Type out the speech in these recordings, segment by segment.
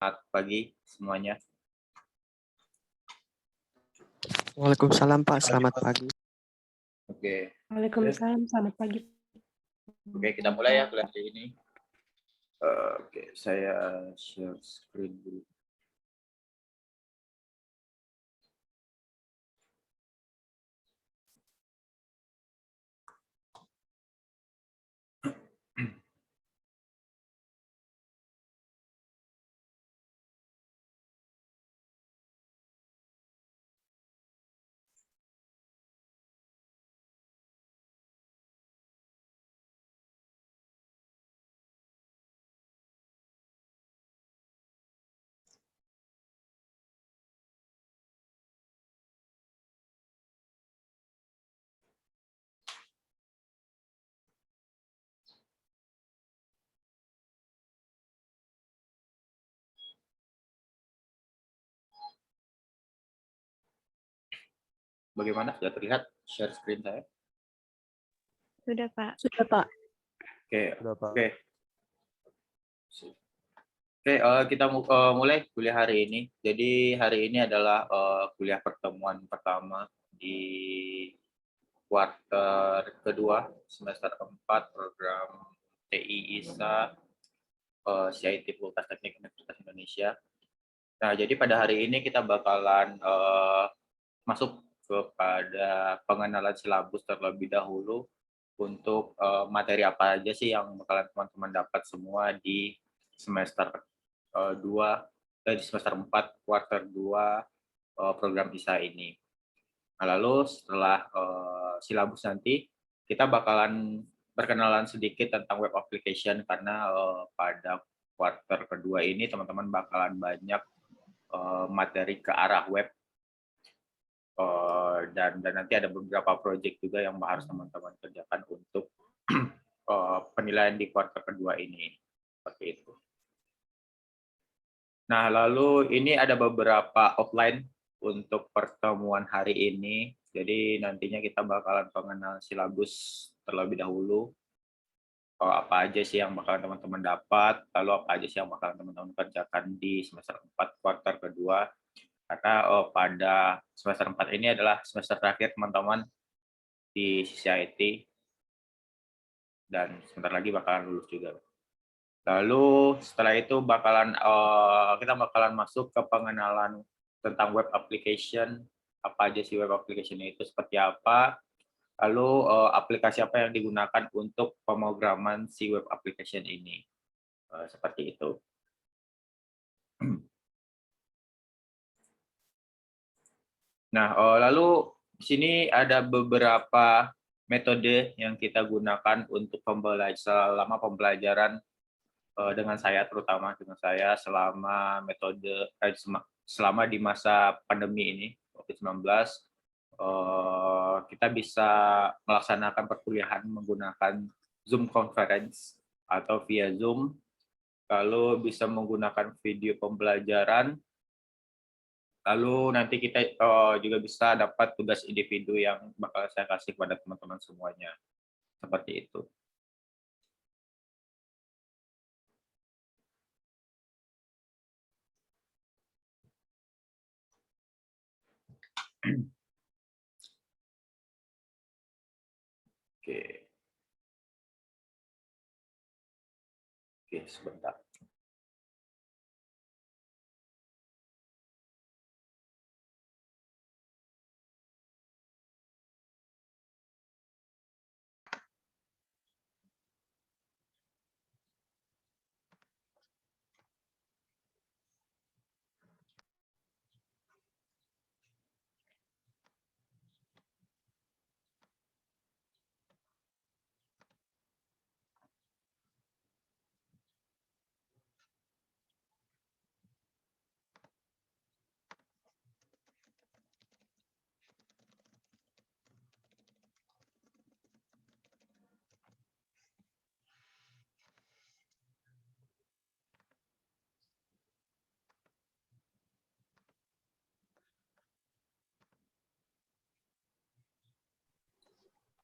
Selamat pagi semuanya. Waalaikumsalam Pak, selamat pagi. Oke, Waalaikumsalam, selamat pagi. oke kita mulai ya kuliah hari ini. Oke, saya share screen dulu. Bagaimana? Sudah terlihat share screen saya? Sudah, Pak. Sudah Pak. Oke, Sudah Pak. oke. Oke, kita mulai kuliah hari ini. Jadi hari ini adalah kuliah pertemuan pertama di kuarter kedua semester 4 program TI ISA CIT Fakultas Teknik Universitas Indonesia. Nah, jadi pada hari ini kita bakalan masuk kepada pengenalan silabus terlebih dahulu untuk materi apa aja sih yang bakalan teman-teman dapat semua di semester 2 di semester 4 kuarter 2 program ISA ini. Nah, lalu setelah silabus nanti kita bakalan berkenalan sedikit tentang web application karena pada kuarter kedua ini teman-teman bakalan banyak materi ke arah web dan nanti ada beberapa proyek juga yang harus teman-teman kerjakan untuk penilaian di kuarter kedua ini seperti itu. Nah, lalu ini ada beberapa outline untuk pertemuan hari ini. Jadi nantinya kita bakalan pengenal silabus terlebih dahulu. Apa aja sih yang bakalan teman-teman dapat, lalu apa aja sih yang bakalan teman-teman kerjakan di semester 4 kuarter kedua. Karena pada semester 4 ini adalah semester terakhir teman-teman di CIT dan sebentar lagi bakalan lulus juga. Lalu setelah itu kita bakalan masuk ke pengenalan tentang web application, apa aja sih web application itu, seperti apa, lalu aplikasi apa yang digunakan untuk pemrograman si web application ini, seperti itu. Nah, lalu di sini ada beberapa metode yang kita gunakan untuk selama pembelajaran dengan saya, terutama dengan saya selama selama di masa pandemi ini COVID-19, kita bisa melaksanakan perkuliahan menggunakan Zoom Conference atau via Zoom, lalu bisa menggunakan video pembelajaran, lalu nanti kita juga bisa dapat tugas individu yang bakal saya kasih kepada teman-teman semuanya, seperti itu. Oke. Oke, sebentar.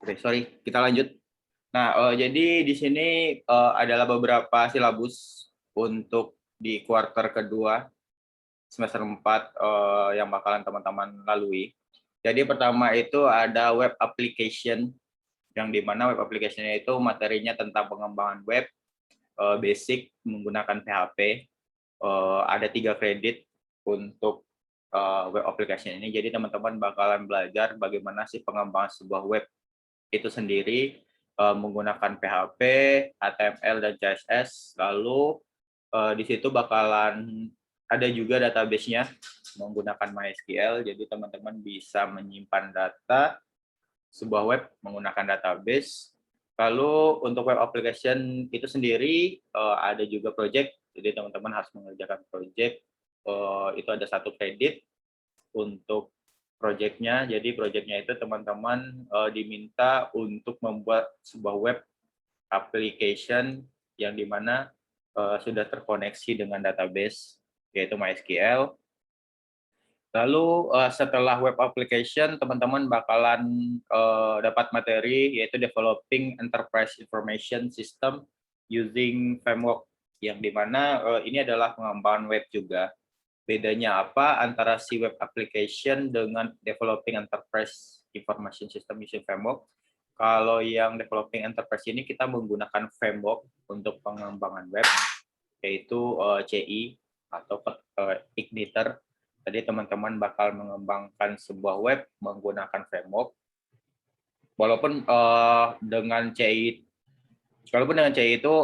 Oke, sorry, kita lanjut. Nah, jadi di sini adalah beberapa silabus untuk di kuarter kedua semester 4 yang bakalan teman-teman lalui. Jadi pertama itu ada web application, yang dimana web application-nya itu materinya tentang pengembangan web, basic menggunakan PHP. Ada 3 kredit untuk web application ini. Jadi teman-teman bakalan belajar bagaimana sih pengembangan sebuah web itu sendiri menggunakan PHP, HTML, dan CSS. Lalu di situ bakalan ada juga database-nya menggunakan MySQL. Jadi teman-teman bisa menyimpan data sebuah web menggunakan database. Lalu untuk web application itu sendiri ada juga project. Jadi teman-teman harus mengerjakan project. Itu ada 1 kredit untuk projectnya. Jadi projectnya itu teman-teman diminta untuk membuat sebuah web application yang dimana sudah terkoneksi dengan database yaitu MySQL. Lalu setelah web application, teman-teman bakalan dapat materi yaitu developing enterprise information system using framework, yang dimana ini adalah pengembangan web juga. Bedanya apa antara si web application dengan developing enterprise information system using framework? Kalau yang developing enterprise ini kita menggunakan framework untuk pengembangan web, yaitu CI atau Igniter. Jadi teman-teman bakal mengembangkan sebuah web menggunakan framework. Walaupun dengan CI itu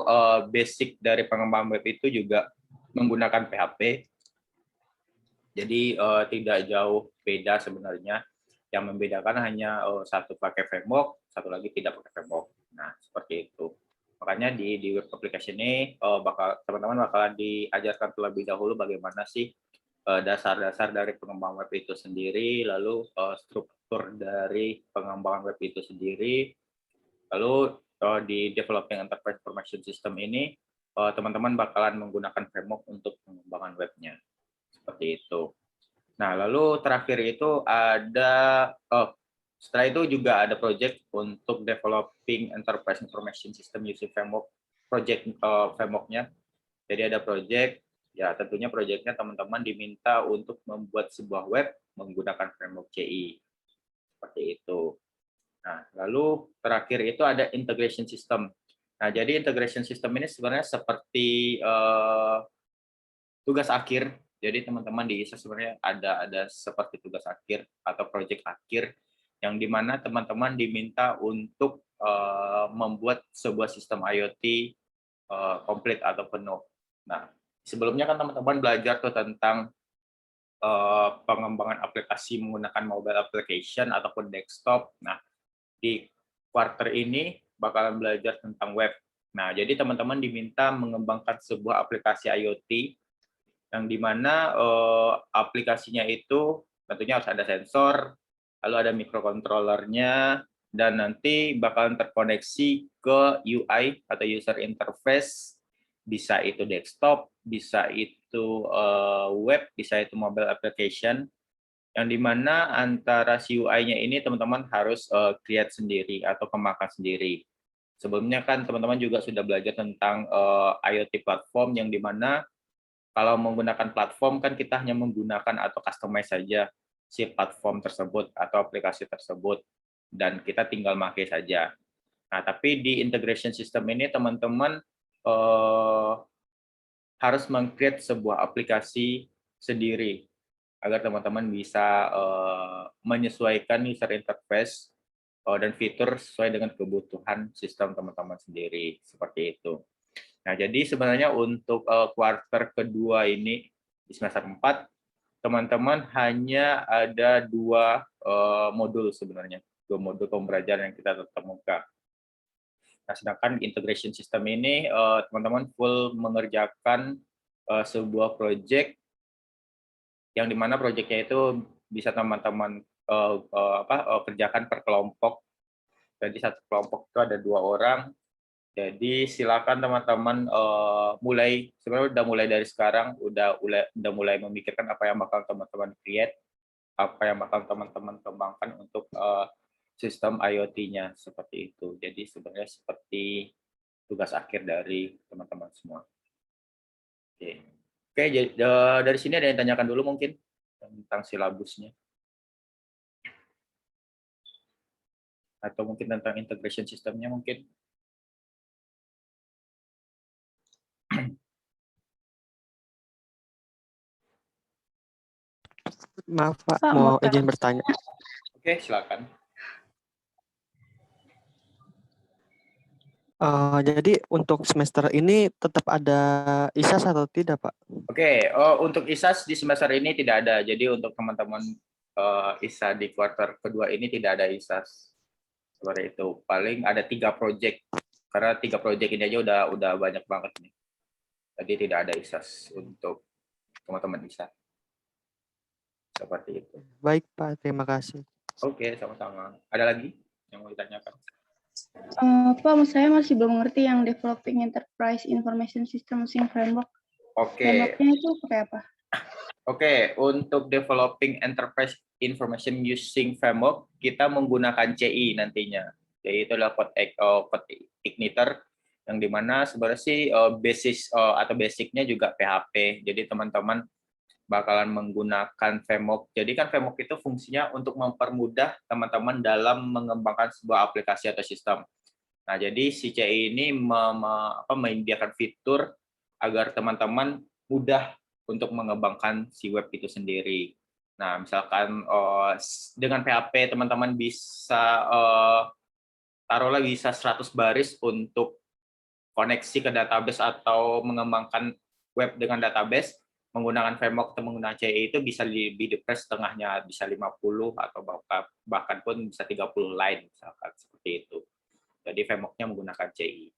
basic dari pengembangan web itu juga menggunakan PHP. Jadi tidak jauh beda sebenarnya. Yang membedakan hanya satu pakai framework, satu lagi tidak pakai framework. Nah, seperti itu. Makanya di web application ini teman-teman bakalan diajarkan terlebih dahulu bagaimana sih dasar-dasar dari pengembangan web itu sendiri, lalu struktur dari pengembangan web itu sendiri, lalu di developing enterprise information system ini teman-teman bakalan menggunakan framework untuk pengembangan webnya, seperti itu. Nah, lalu terakhir itu ada setelah itu juga ada project untuk developing enterprise information system using framework, project frameworknya. Jadi ada project. Ya, tentunya proyeknya teman-teman diminta untuk membuat sebuah web menggunakan framework CI. Seperti itu. Nah, lalu terakhir itu ada integration system. Nah, jadi integration system ini sebenarnya seperti tugas akhir. Jadi teman-teman di ISA sebenarnya ada seperti tugas akhir atau proyek akhir yang dimana teman-teman diminta untuk membuat sebuah sistem IoT komplit atau penuh. Nah, sebelumnya kan teman-teman belajar tuh tentang pengembangan aplikasi menggunakan mobile application ataupun desktop. Nah, di quarter ini bakalan belajar tentang web. Nah, jadi teman-teman diminta mengembangkan sebuah aplikasi IoT yang dimana aplikasinya itu tentunya harus ada sensor, lalu ada microcontrollernya, dan nanti bakalan terkoneksi ke UI atau user interface. Bisa itu desktop, bisa itu web, bisa itu mobile application, yang dimana antara si UI-nya ini teman-teman harus create sendiri atau kembangkan sendiri. Sebelumnya kan teman-teman juga sudah belajar tentang IoT platform, yang dimana kalau menggunakan platform kan kita hanya menggunakan atau customize saja si platform tersebut atau aplikasi tersebut, dan kita tinggal pakai saja. Nah, tapi di integration system ini teman-teman harus meng-create sebuah aplikasi sendiri agar teman-teman bisa menyesuaikan user interface dan fitur sesuai dengan kebutuhan sistem teman-teman sendiri, seperti itu. Nah, jadi sebenarnya untuk kuarter kedua ini di semester 4, teman-teman hanya ada 2 modul sebenarnya, 2 modul pembelajaran yang kita tetap muka. Nah, sedangkan integration system ini teman-teman full mengerjakan sebuah project yang dimana projectnya itu bisa teman-teman kerjakan per kelompok. Jadi satu kelompok itu ada 2 orang. Jadi silakan teman-teman sebenarnya udah mulai dari sekarang udah mulai memikirkan apa yang bakal teman-teman create, apa yang bakal teman-teman kembangkan untuk sistem IoT-nya, seperti itu. Jadi sebenarnya seperti tugas akhir dari teman-teman semua. Oke. Oke, jadi dari sini ada yang tanyakan dulu mungkin tentang silabusnya atau mungkin tentang integration sistemnya mungkin. Maaf Pak, Pak, mau mau izin tanya. bertanya. Oke, silakan. Jadi untuk semester ini tetap ada ISAS atau tidak Pak? Oke, untuk ISAS di semester ini tidak ada. Jadi untuk teman-teman ISA di kuartal kedua ini tidak ada ISAS. Seperti itu. Paling ada 3 project. Karena 3 project ini aja udah banyak banget nih. Jadi tidak ada ISAS untuk teman-teman ISA. Seperti itu. Baik Pak, terima kasih. Oke, sama-sama. Ada lagi yang mau ditanyakan? Pak, saya masih belum ngerti yang Developing Enterprise Information System using Framework. Oke. Frameworknya itu pakai apa? Oke, untuk developing enterprise information using framework, kita menggunakan CI nantinya. Jadi itu adalah code igniter yang dimana sebenarnya sih basis atau basicnya juga PHP. Jadi teman-teman bakalan menggunakan framework. Jadi kan framework itu fungsinya untuk mempermudah teman-teman dalam mengembangkan sebuah aplikasi atau sistem. Nah, jadi si CI ini menyediakan fitur agar teman-teman mudah untuk mengembangkan si web itu sendiri. Nah, misalkan dengan PHP teman-teman bisa taruhlah bisa 100 baris untuk koneksi ke database atau mengembangkan web dengan database menggunakan framework atau menggunakan CI itu bisa lebih depress setengahnya, bisa 50 atau bahkan pun bisa 30 line misalkan seperti itu. Jadi framework-nya menggunakan CI.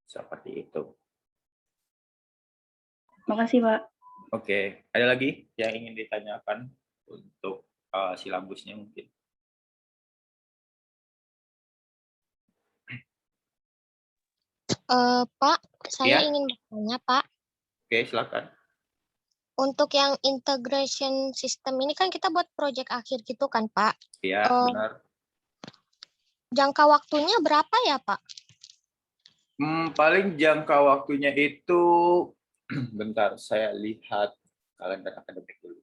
Seperti itu. Makasih, Pak. Oke, ada lagi yang ingin ditanyakan untuk silabusnya mungkin? Pak, saya Ya. ingin bertanya, Pak. Oke, silakan. Untuk yang integration system ini kan kita buat project akhir gitu kan, Pak? Ya, benar. Jangka waktunya berapa ya, Pak? Paling jangka waktunya itu, bentar, saya lihat kalender akademik dulu.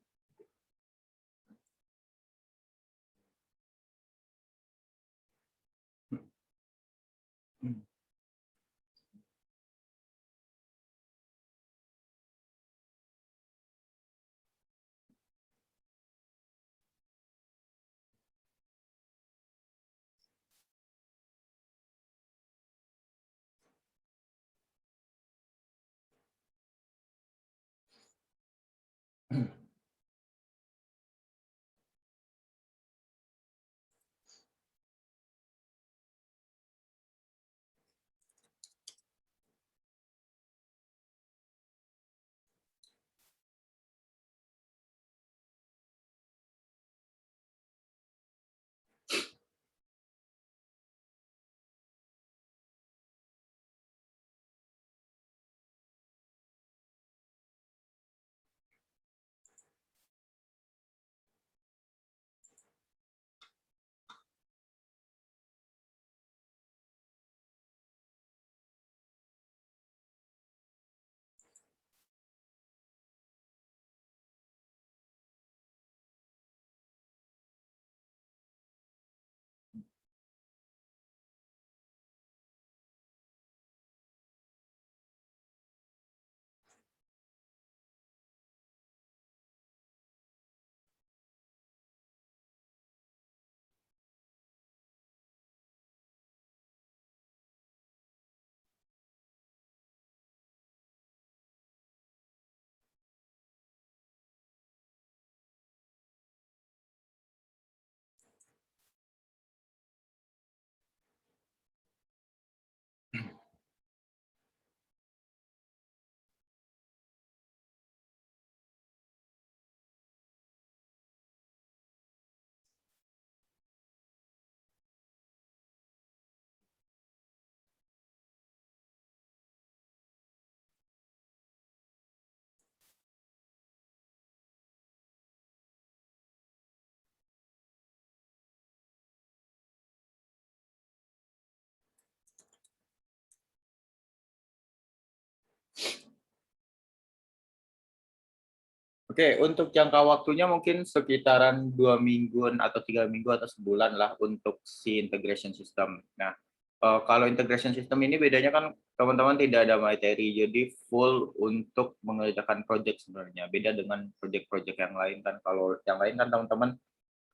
Oke, untuk jangka waktunya mungkin sekitaran 2 mingguan atau 3 minggu atau sebulan lah untuk si integration system. Nah, kalau integration system ini bedanya kan teman-teman tidak ada materi, jadi full untuk mengerjakan project sebenarnya. Beda dengan project-project yang lain kan. Kalau yang lain kan teman-teman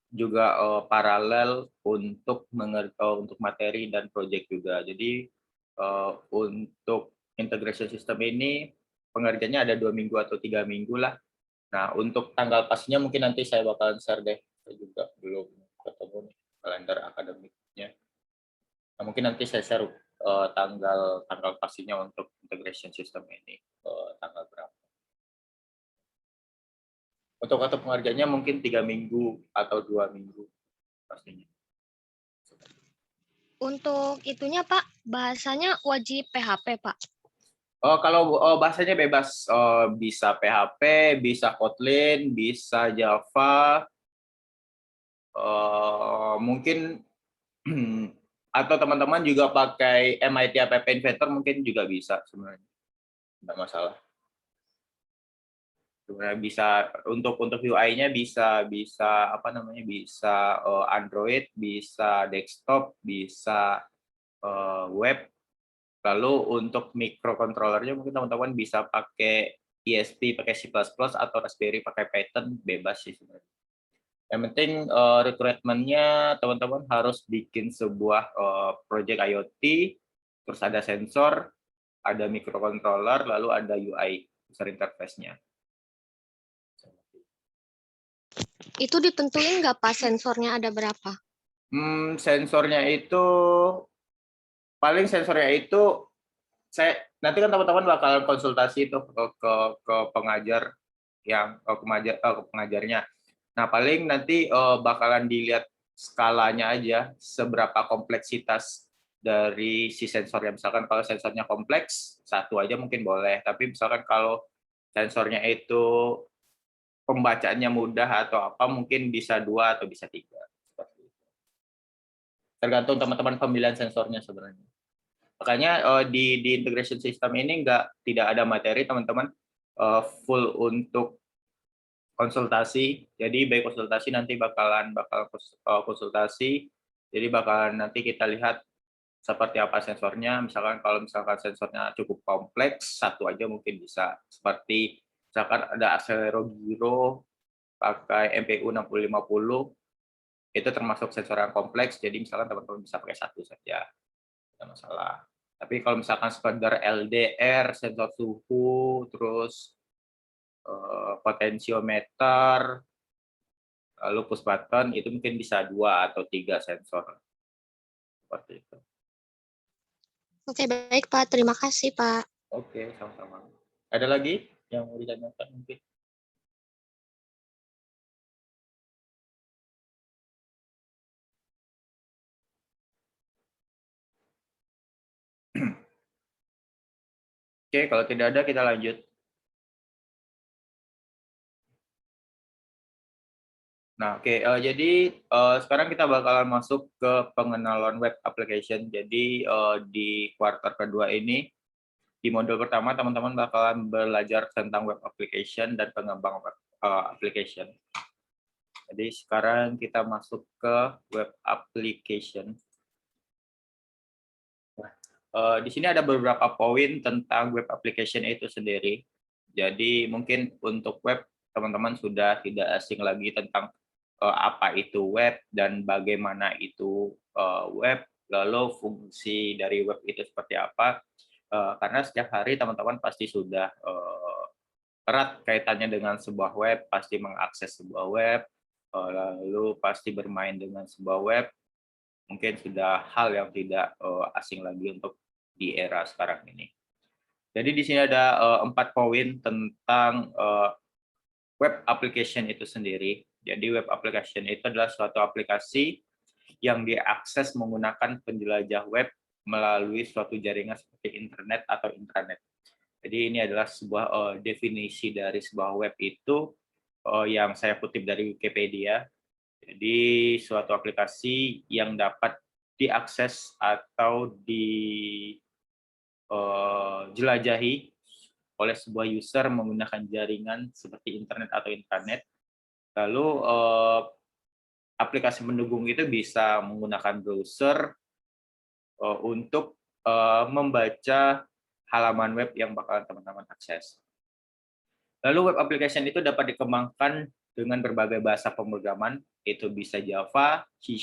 juga paralel untuk untuk materi dan project juga. Jadi untuk integration system ini pengerjaannya ada 2 minggu atau 3 minggu lah. Nah, untuk tanggal pastinya mungkin nanti saya bakalan share deh. Saya juga belum ketemu nih kalender akademiknya. Nah, mungkin nanti saya share tanggal pastinya untuk integration system ini tanggal berapa. Untuk waktu pengerjaannya mungkin 3 minggu atau 2 minggu pastinya. Untuk itunya Pak, bahasanya wajib PHP Pak. Kalau bahasanya bebas, bisa PHP, bisa Kotlin, bisa Java, mungkin atau teman-teman juga pakai MIT App Inventor mungkin juga bisa sebenarnya, tidak masalah. Sebenarnya bisa untuk UI-nya bisa apa namanya, bisa Android, bisa desktop, bisa web. Lalu untuk microcontrollernya mungkin teman-teman bisa pakai ESP, pakai C++, atau Raspberry pakai Python, bebas sih sebenarnya. Yang penting requirement-nya teman-teman harus bikin sebuah project IoT, terus ada sensor, ada microcontroller, lalu ada UI, user interface-nya. Itu ditentuin nggak Pak sensornya ada berapa? Sensornya itu saya nanti kan teman-teman bakalan konsultasi itu ke pengajar ke pengajarnya. Nah, paling nanti bakalan dilihat skalanya aja, seberapa kompleksitas dari si sensornya. Misalkan kalau sensornya kompleks, satu aja mungkin boleh. Tapi misalkan kalau sensornya itu pembacaannya mudah atau apa, mungkin bisa 2 atau bisa 3. Tergantung teman-teman pemilihan sensornya sebenarnya. Makanya di integration system ini tidak ada materi, teman-teman, full untuk konsultasi. Jadi baik konsultasi nanti bakal konsultasi. Jadi bakalan nanti kita lihat seperti apa sensornya. Misalkan sensornya cukup kompleks, satu aja mungkin bisa. Seperti misalkan ada accelerogyro pakai MPU 6050, itu termasuk sensor yang kompleks. Jadi misalkan teman-teman bisa pakai satu saja, tidak masalah. Tapi kalau misalkan sekedar LDR, sensor suhu, terus potensiometer, lalu push button, itu mungkin bisa 2 atau 3 sensor. Seperti itu. Oke, baik Pak. Terima kasih Pak. Oke, sama-sama. Ada lagi yang mau ditanyakan mungkin? Oke, kalau tidak ada kita lanjut. Nah, oke, jadi sekarang kita bakalan masuk ke pengenalan web application. Jadi di kuartal kedua ini, di modul pertama teman-teman bakalan belajar tentang web application dan pengembang web application. Jadi sekarang kita masuk ke web application. Di sini ada beberapa poin tentang web application itu sendiri. Jadi mungkin untuk web teman-teman sudah tidak asing lagi tentang apa itu web dan bagaimana itu web, lalu fungsi dari web itu seperti apa. Karena setiap hari teman-teman pasti sudah erat kaitannya dengan sebuah web, pasti mengakses sebuah web, lalu pasti bermain dengan sebuah web. Mungkin sudah hal yang tidak asing lagi untuk di era sekarang ini. Jadi di sini ada 4 poin tentang web application itu sendiri. Jadi web application itu adalah suatu aplikasi yang diakses menggunakan penjelajah web melalui suatu jaringan seperti internet atau intranet. Jadi ini adalah sebuah definisi dari sebuah web itu yang saya kutip dari Wikipedia. Jadi suatu aplikasi yang dapat diakses atau dijelajahi oleh sebuah user menggunakan jaringan seperti internet atau intranet. Lalu aplikasi pendukung itu bisa menggunakan browser untuk membaca halaman web yang bakalan teman-teman akses. Lalu web application itu dapat dikembangkan dengan berbagai bahasa pemrograman, itu bisa Java, C#,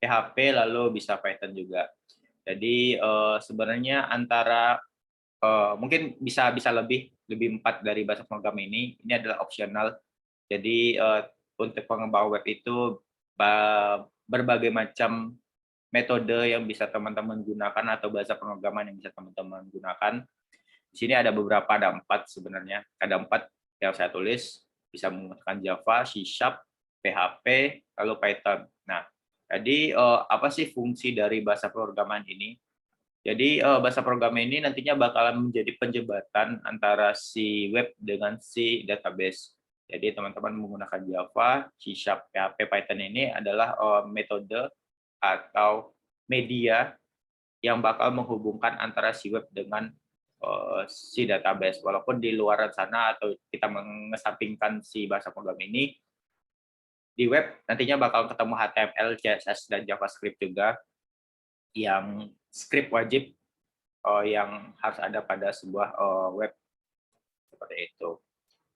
PHP, lalu bisa Python juga. Jadi sebenarnya antara mungkin bisa lebih 4 dari bahasa pemrograman ini adalah opsional. Jadi untuk pengembang web itu berbagai macam metode yang bisa teman-teman gunakan atau bahasa pemrograman yang bisa teman-teman gunakan. Di sini ada beberapa, ada 4 sebenarnya. Ada 4 yang saya tulis, bisa menggunakan Java, C#, PHP, lalu Python. Nah, jadi apa sih fungsi dari bahasa pemrograman ini? Jadi bahasa pemrograman ini nantinya bakalan menjadi penjembatan antara si web dengan si database. Jadi teman-teman menggunakan Java, C#, PHP, Python ini adalah metode atau media yang bakal menghubungkan antara si web dengan si database. Walaupun di luar sana atau kita mengesampingkan si bahasa pemrograman ini, di web nantinya bakal ketemu HTML, CSS, dan JavaScript juga, yang script wajib yang harus ada pada sebuah web seperti itu.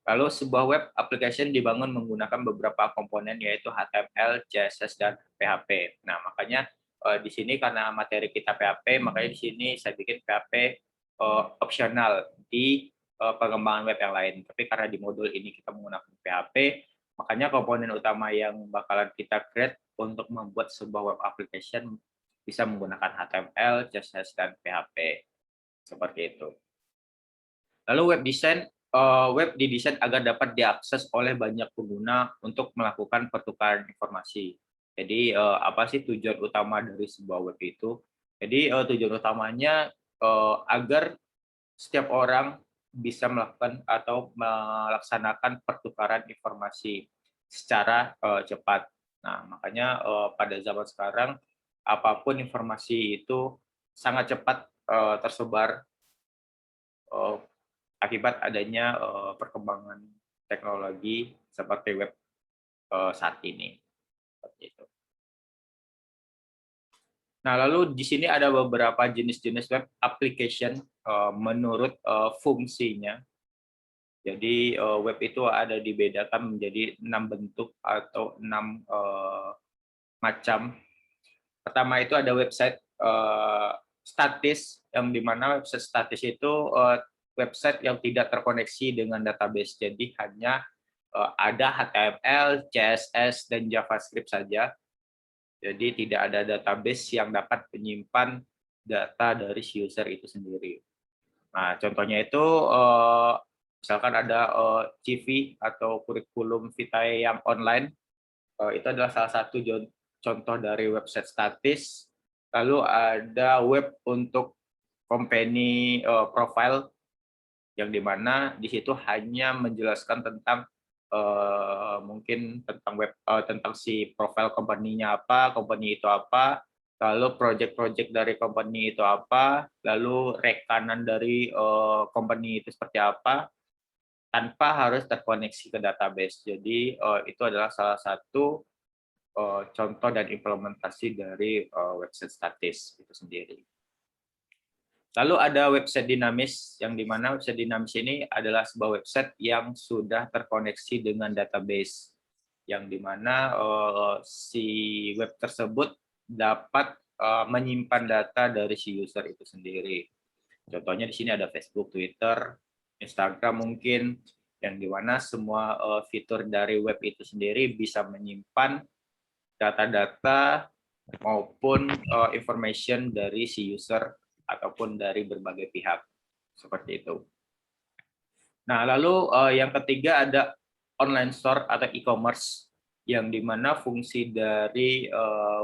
Lalu sebuah web application dibangun menggunakan beberapa komponen yaitu HTML, CSS, dan PHP. Nah, makanya di sini karena materi kita PHP, makanya di sini saya bikin PHP opsional di pengembangan web yang lain. Tapi karena di modul ini kita menggunakan PHP, makanya komponen utama yang bakalan kita create untuk membuat sebuah web application bisa menggunakan HTML, CSS, dan PHP. Seperti itu. Lalu web didesain agar dapat diakses oleh banyak pengguna untuk melakukan pertukaran informasi. Jadi apa sih tujuan utama dari sebuah web itu? Jadi tujuan utamanya agar setiap orang bisa melakukan atau melaksanakan pertukaran informasi secara cepat. Nah, makanya pada zaman sekarang apapun informasi itu sangat cepat tersebar akibat adanya perkembangan teknologi seperti web saat ini. Seperti itu. Nah, lalu di sini ada beberapa jenis-jenis web application menurut fungsinya. Jadi web itu ada dibedakan menjadi 6 bentuk atau 6 macam. Pertama itu ada website statis, yang dimana website statis itu website yang tidak terkoneksi dengan database. Jadi hanya ada HTML, CSS, dan JavaScript saja. Jadi tidak ada database yang dapat menyimpan data dari si user itu sendiri. Nah, contohnya itu misalkan ada CV atau kurikulum vitae yang online. Itu adalah salah satu contoh dari website statis. Lalu ada web untuk company profile, yang dimana di situ hanya menjelaskan tentang mungkin tentang web tentang si profile company-nya apa, company itu apa, lalu project-project dari company itu apa, lalu rekanan dari company itu seperti apa, tanpa harus terkoneksi ke database. Jadi itu adalah salah satu contoh dan implementasi dari website statis itu sendiri. Lalu ada website dinamis, yang dimana website dinamis ini adalah sebuah website yang sudah terkoneksi dengan database, yang dimana si web tersebut dapat menyimpan data dari si user itu sendiri. Contohnya di sini ada Facebook, Twitter, Instagram mungkin, yang dimana semua fitur dari web itu sendiri bisa menyimpan data-data maupun information dari si user ataupun dari berbagai pihak, seperti itu. Nah, lalu yang ketiga ada online store atau e-commerce, yang dimana fungsi dari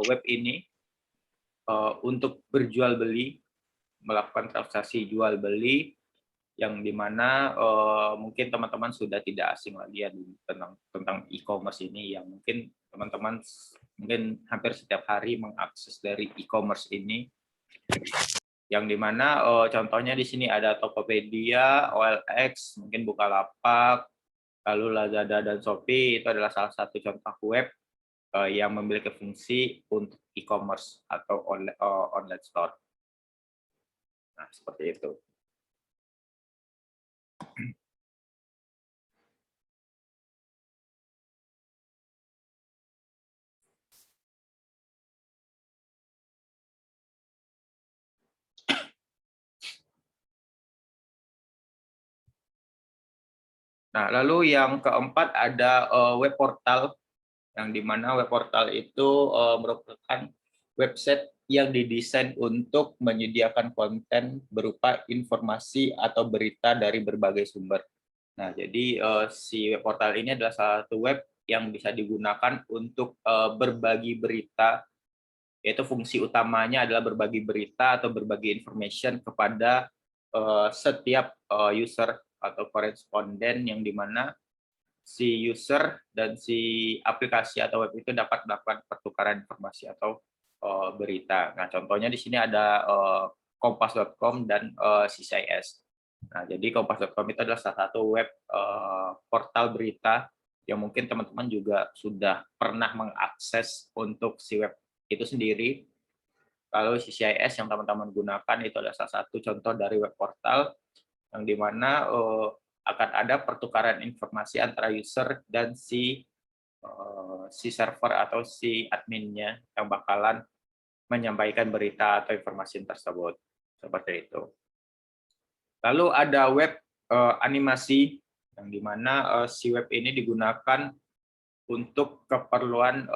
web ini untuk berjual beli, melakukan transaksi jual beli, yang dimana mungkin teman-teman sudah tidak asing lagi ya tentang e-commerce ini, yang mungkin teman-teman mungkin hampir setiap hari mengakses dari e-commerce ini. yang dimana contohnya di sini ada Tokopedia, OLX, mungkin Bukalapak, lalu Lazada dan Shopee. Itu adalah salah satu contoh web yang memiliki fungsi untuk e-commerce atau online store. Nah, seperti itu. Nah, lalu yang keempat ada web portal, yang dimana web portal itu merupakan website yang didesain untuk menyediakan konten berupa informasi atau berita dari berbagai sumber. Nah, jadi si web portal ini adalah salah satu web yang bisa digunakan untuk berbagi berita, yaitu fungsi utamanya adalah berbagi berita atau berbagi information kepada setiap user atau koresponden, yang dimana si user dan si aplikasi atau web itu dapat melakukan pertukaran informasi atau berita. Nah, contohnya di sini ada kompas.com dan CCIS. Nah, jadi kompas.com itu adalah salah satu web portal berita yang mungkin teman-teman juga sudah pernah mengakses untuk si web itu sendiri. Kalau CCIS yang teman-teman gunakan itu adalah salah satu contoh dari web portal yang dimana akan ada pertukaran informasi antara user dan si server atau si adminnya yang bakalan menyampaikan berita atau informasi tersebut. Seperti itu. Lalu ada web animasi yang dimana si web ini digunakan untuk keperluan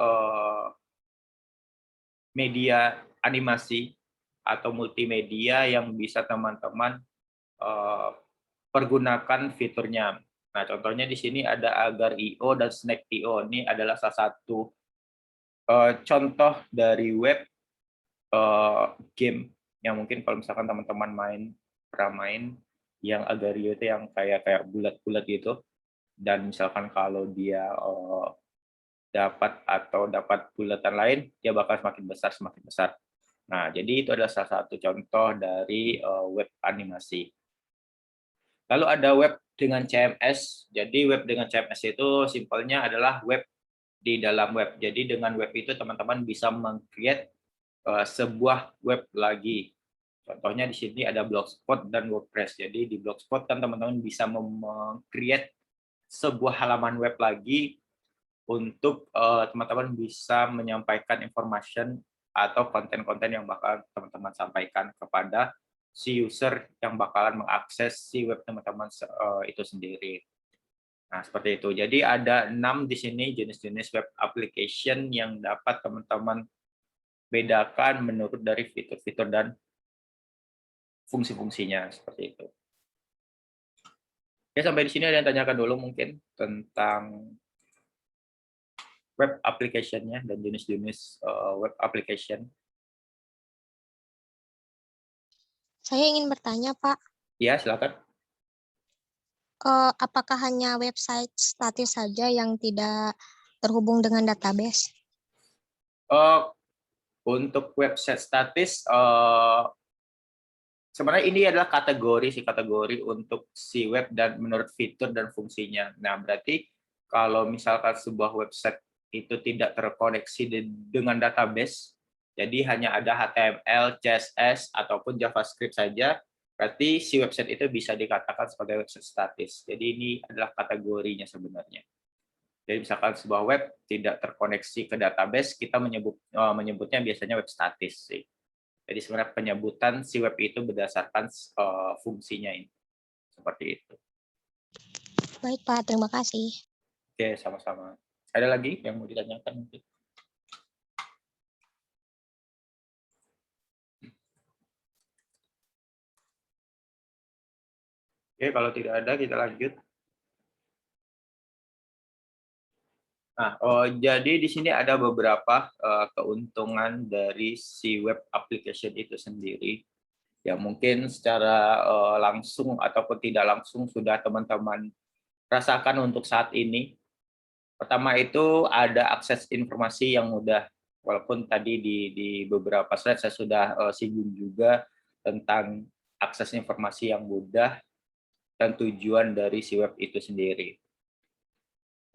media animasi atau multimedia yang bisa teman-teman pergunakan fiturnya. Nah, contohnya di sini ada Agar.io dan Snack.io. Ini adalah salah satu contoh dari web game yang mungkin kalau misalkan teman-teman pernah main, yang Agar.io itu yang kayak bulat-bulat gitu. Dan misalkan kalau dia dapat bulatan lain, dia bakal semakin besar. Nah, jadi itu adalah salah satu contoh dari web animasi. Lalu ada web dengan CMS. Jadi web dengan CMS itu simpelnya adalah web di dalam web. Jadi dengan web itu teman-teman bisa meng-create sebuah web lagi. Contohnya di sini ada Blogspot dan WordPress. Jadi di Blogspot kan teman-teman bisa meng-create sebuah halaman web lagi untuk teman-teman bisa menyampaikan information atau konten-konten yang bakal teman-teman sampaikan kepada si user yang bakalan mengakses si web teman-teman itu sendiri. Nah, seperti itu. Jadi ada 6 di sini jenis-jenis web application yang dapat teman-teman bedakan menurut dari fitur-fitur dan fungsi-fungsinya, seperti itu. Ya, sampai di sini ada yang tanyakan dulu mungkin tentang web application-nya dan jenis-jenis web application. Saya ingin bertanya, Pak. Ya, silakan. Apakah hanya website statis saja yang tidak terhubung dengan database? Untuk website statis, sebenarnya ini adalah kategori untuk si web dan menurut fitur dan fungsinya. Nah, berarti kalau misalkan sebuah website itu tidak terkoneksi dengan database, jadi hanya ada HTML, CSS, ataupun JavaScript saja, berarti si website itu bisa dikatakan sebagai website statis. Jadi ini adalah kategorinya sebenarnya. Jadi misalkan sebuah web tidak terkoneksi ke database, kita menyebutnya biasanya web statis sih. Jadi sebenarnya penyebutan si web itu berdasarkan fungsinya ini. Seperti itu. Baik, Pak. Terima kasih. Oke, sama-sama. Ada lagi yang mau ditanyakan mungkin? Oke, kalau tidak ada kita lanjut. Nah, jadi di sini ada beberapa keuntungan dari si web application itu sendiri. Ya mungkin secara langsung ataupun tidak langsung sudah teman-teman rasakan untuk saat ini. Pertama itu ada akses informasi yang mudah. Walaupun tadi di beberapa slide saya sudah singgung juga tentang akses informasi yang mudah dan tujuan dari si web itu sendiri.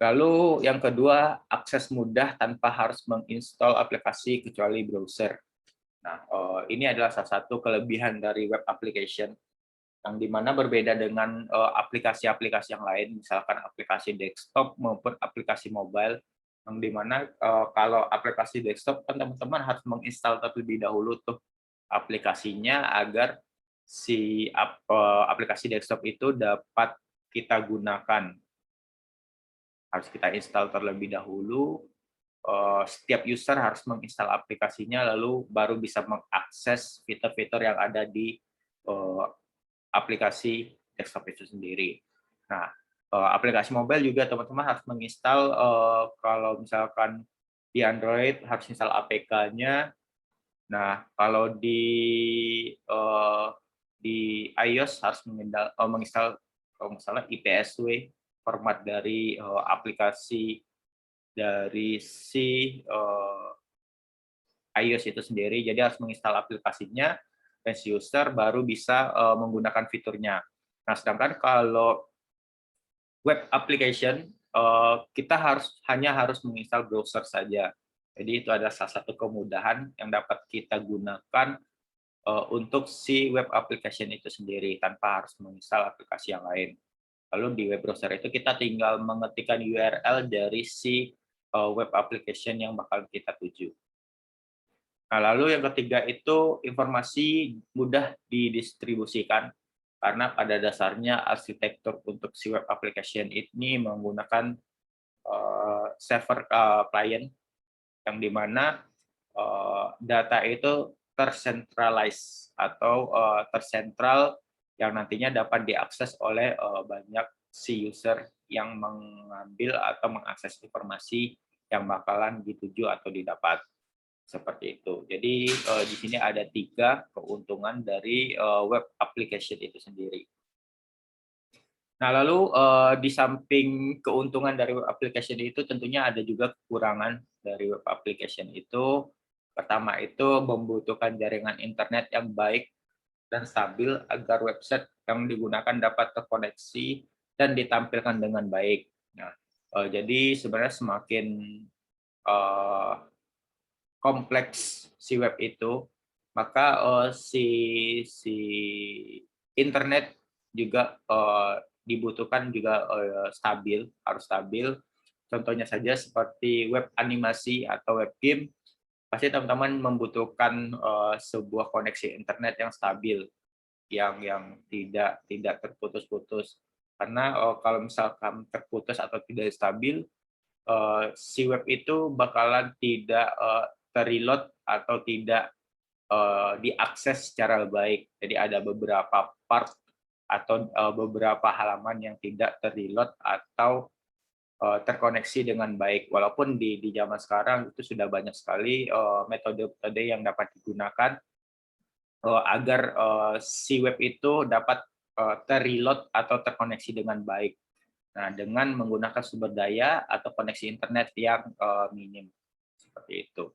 Lalu yang kedua, akses mudah tanpa harus menginstal aplikasi kecuali browser. Nah, ini adalah salah satu kelebihan dari web application, yang dimana berbeda dengan aplikasi-aplikasi yang lain, misalkan aplikasi desktop maupun aplikasi mobile, yang dimana kalau aplikasi desktop kan teman-teman harus menginstal terlebih dahulu tuh aplikasinya agar si aplikasi desktop itu dapat kita gunakan. Harus kita install terlebih dahulu, setiap user harus menginstal aplikasinya, lalu baru bisa mengakses fitur-fitur yang ada di aplikasi desktop itu sendiri. Nah, aplikasi mobile juga teman-teman harus menginstal, kalau misalkan di Android harus install APK-nya. Nah, kalau di iOS harus menginstal kalau nggak salah IPSW, format dari aplikasi dari si iOS itu sendiri. Jadi harus menginstal aplikasinya dan si user baru bisa menggunakan fiturnya. Nah, sedangkan kalau web application kita hanya harus menginstal browser saja. Jadi itu adalah salah satu kemudahan yang dapat kita gunakan untuk si web application itu sendiri tanpa harus menginstal aplikasi yang lain. Lalu di web browser itu kita tinggal mengetikkan URL dari si web application yang bakal kita tuju. Nah, lalu yang ketiga itu informasi mudah didistribusikan, karena pada dasarnya arsitektur untuk si web application ini menggunakan server client, yang dimana data itu tersentralize atau tersentral, yang nantinya dapat diakses oleh banyak si user yang mengambil atau mengakses informasi yang bakalan dituju atau didapat. Seperti itu. Jadi di sini ada 3 keuntungan dari web application itu sendiri. Nah, lalu di samping keuntungan dari web application itu tentunya ada juga kekurangan dari web application itu. Pertama itu membutuhkan jaringan internet yang baik dan stabil agar website yang digunakan dapat terkoneksi dan ditampilkan dengan baik. Nah, jadi sebenarnya semakin kompleks si web itu, maka si internet juga dibutuhkan juga stabil, harus stabil. Contohnya saja seperti web animasi atau web game, pasti teman-teman membutuhkan sebuah koneksi internet yang stabil, yang tidak terputus-putus. Karena kalau misalkan terputus atau tidak stabil, si web itu bakalan tidak terreload atau tidak diakses secara baik. Jadi ada beberapa part atau beberapa halaman yang tidak terreload atau terkoneksi dengan baik. Walaupun di zaman sekarang itu sudah banyak sekali metode-metode yang dapat digunakan agar si web itu dapat terreload atau terkoneksi dengan baik. Nah, dengan menggunakan sumber daya atau koneksi internet yang minim. Seperti itu.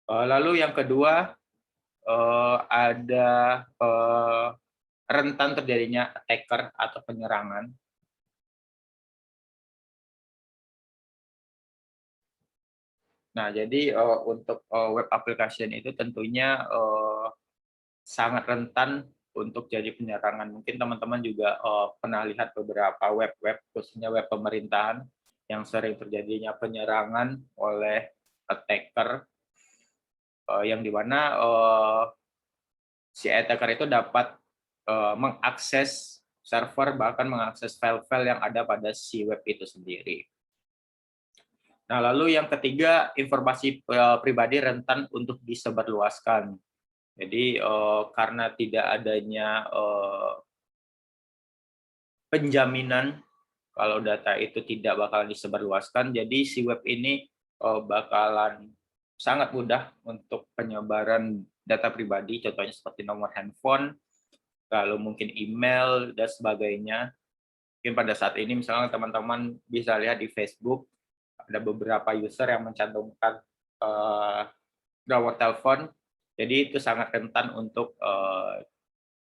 Lalu yang kedua, ada rentan terjadinya attacker atau penyerangan. Nah, jadi untuk web application itu tentunya sangat rentan untuk jadi penyerangan. Mungkin teman-teman juga pernah lihat beberapa web-web, khususnya web pemerintahan, yang sering terjadinya penyerangan oleh attacker, yang dimana si attacker itu dapat mengakses server, bahkan mengakses file-file yang ada pada si web itu sendiri. Nah, lalu yang ketiga, informasi pribadi rentan untuk disebarluaskan. Jadi karena tidak adanya penjaminan kalau data itu tidak bakalan disebarluaskan, jadi si web ini bakalan sangat mudah untuk penyebaran data pribadi, contohnya seperti nomor handphone, lalu mungkin email, dan sebagainya. Mungkin pada saat ini misalnya teman-teman bisa lihat di Facebook, ada beberapa user yang mencantumkan nomor telepon Jadi itu sangat rentan untuk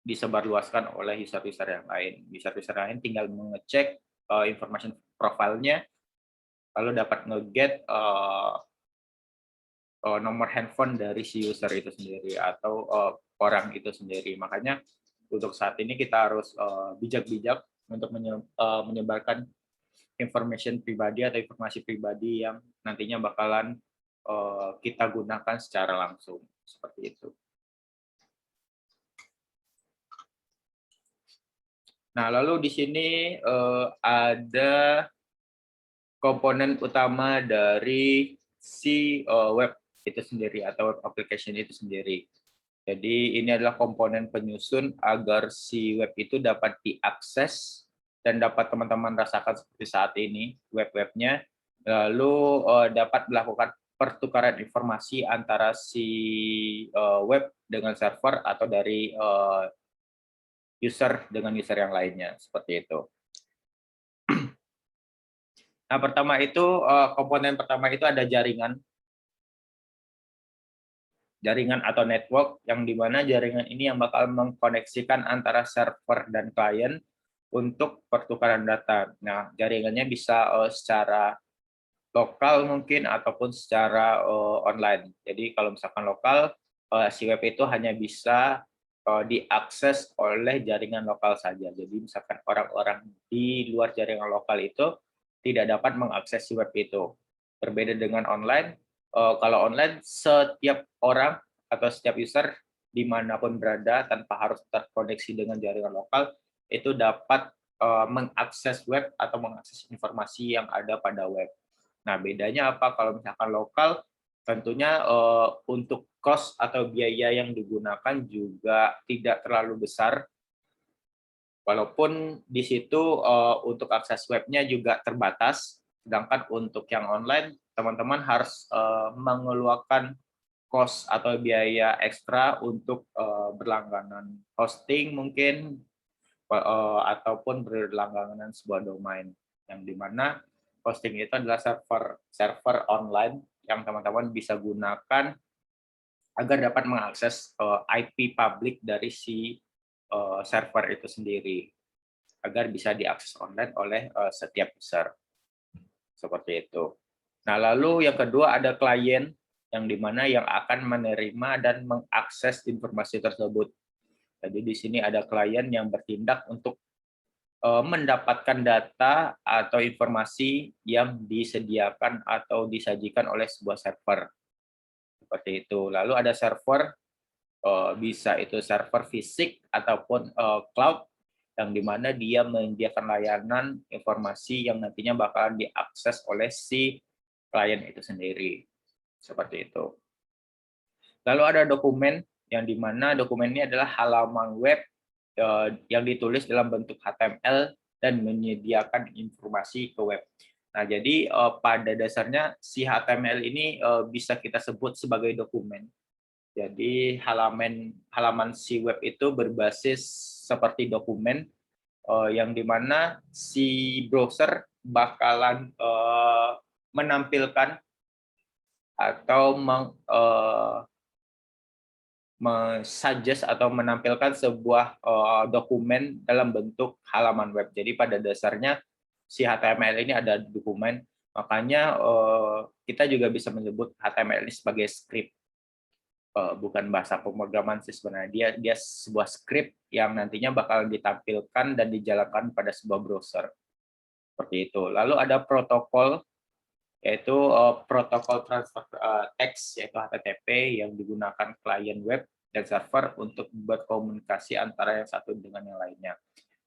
disebarluaskan oleh user-user yang lain. User-user lain tinggal mengecek informasi profilnya, lalu dapat nge-get nomor handphone dari si user itu sendiri atau orang itu sendiri. Makanya untuk saat ini kita harus bijak-bijak untuk menyebarkan information pribadi atau informasi pribadi yang nantinya bakalan kita gunakan secara langsung, seperti itu. Nah, lalu di sini ada komponen utama dari si web itu sendiri atau web application itu sendiri. Jadi ini adalah komponen penyusun agar si web itu dapat diakses dan dapat teman-teman rasakan seperti saat ini web-webnya, lalu dapat melakukan pertukaran informasi antara si web dengan server atau dari user dengan user yang lainnya, seperti itu. Nah, komponen pertama itu ada jaringan atau network, yang dimana jaringan ini yang bakal mengkoneksikan antara server dan klien untuk pertukaran data. Nah, jaringannya bisa secara lokal mungkin ataupun secara online. Jadi kalau misalkan lokal, si web itu hanya bisa diakses oleh jaringan lokal saja. Jadi misalkan orang-orang di luar jaringan lokal itu tidak dapat mengakses si web itu. Berbeda dengan online, kalau online setiap orang atau setiap user dimanapun berada tanpa harus terkoneksi dengan jaringan lokal itu dapat mengakses web atau mengakses informasi yang ada pada web. Nah, bedanya apa? Kalau misalkan lokal, tentunya untuk cost atau biaya yang digunakan juga tidak terlalu besar. Walaupun di situ untuk akses webnya juga terbatas, sedangkan untuk yang online, teman-teman harus mengeluarkan cost atau biaya ekstra untuk berlangganan hosting mungkin, ataupun berlangganan sebuah domain, yang dimana hosting itu adalah server online yang teman-teman bisa gunakan agar dapat mengakses IP publik dari si server itu sendiri, agar bisa diakses online oleh setiap user. Seperti itu. Nah, lalu yang kedua ada klien, yang dimana yang akan menerima dan mengakses informasi tersebut. Jadi di sini ada klien yang bertindak untuk mendapatkan data atau informasi yang disediakan atau disajikan oleh sebuah server. Seperti itu. Lalu ada server, bisa itu server fisik ataupun cloud, yang dimana dia menyediakan layanan informasi yang nantinya bakalan diakses oleh si klien itu sendiri. Seperti itu. Lalu ada dokumen, yang dimana dokumen ini adalah halaman web yang ditulis dalam bentuk HTML dan menyediakan informasi ke web. Nah, jadi pada dasarnya si HTML ini bisa kita sebut sebagai dokumen. Jadi halaman si web itu berbasis seperti dokumen, yang dimana si browser bakalan menampilkan atau suggest atau menampilkan sebuah dokumen dalam bentuk halaman web. Jadi pada dasarnya si HTML ini ada dokumen, makanya kita juga bisa menyebut HTML ini sebagai script, bukan bahasa pemrograman sih sebenarnya. Dia sebuah script yang nantinya bakal ditampilkan dan dijalankan pada sebuah browser. Seperti itu. Lalu ada protokol, yaitu protokol transfer teks, yaitu HTTP, yang digunakan klien web dan server untuk berkomunikasi antara yang satu dengan yang lainnya.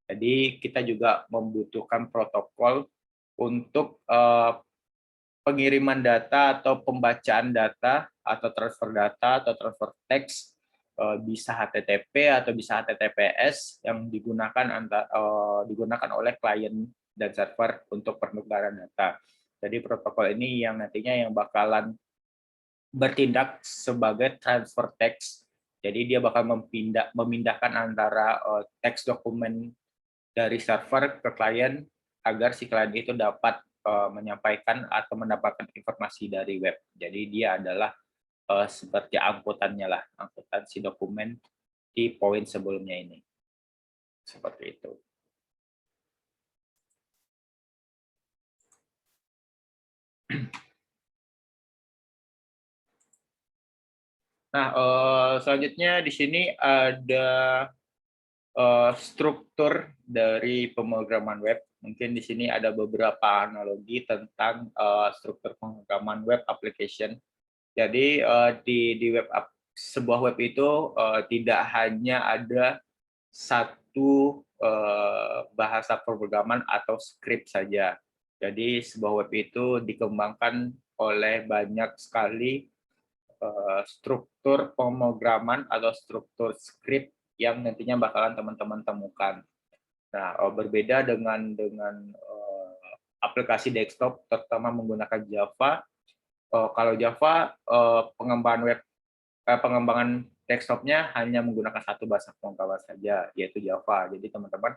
Jadi kita juga membutuhkan protokol untuk pengiriman data atau pembacaan data atau transfer data atau transfer teks, bisa HTTP atau bisa HTTPS, yang digunakan oleh klien dan server untuk pertukaran data. Jadi protokol ini yang nantinya yang bakalan bertindak sebagai transfer teks. Jadi dia bakal memindahkan antara teks dokumen dari server ke klien agar si klien itu dapat menyampaikan atau mendapatkan informasi dari web. Jadi dia adalah seperti angkutannya lah, angkutan si dokumen di poin sebelumnya ini. Seperti itu. Nah, selanjutnya di sini ada struktur dari pemrograman web. Mungkin di sini ada beberapa analogi tentang struktur pemrograman web application. Jadi di sebuah web itu tidak hanya ada satu bahasa pemrograman atau script saja. Jadi sebuah web itu dikembangkan oleh banyak sekali struktur pemrograman atau struktur script yang nantinya bakalan teman-teman temukan. Nah, berbeda dengan aplikasi desktop, terutama menggunakan Java. Kalau Java pengembangan desktopnya hanya menggunakan satu bahasa pemrograman saja, yaitu Java. Jadi teman-teman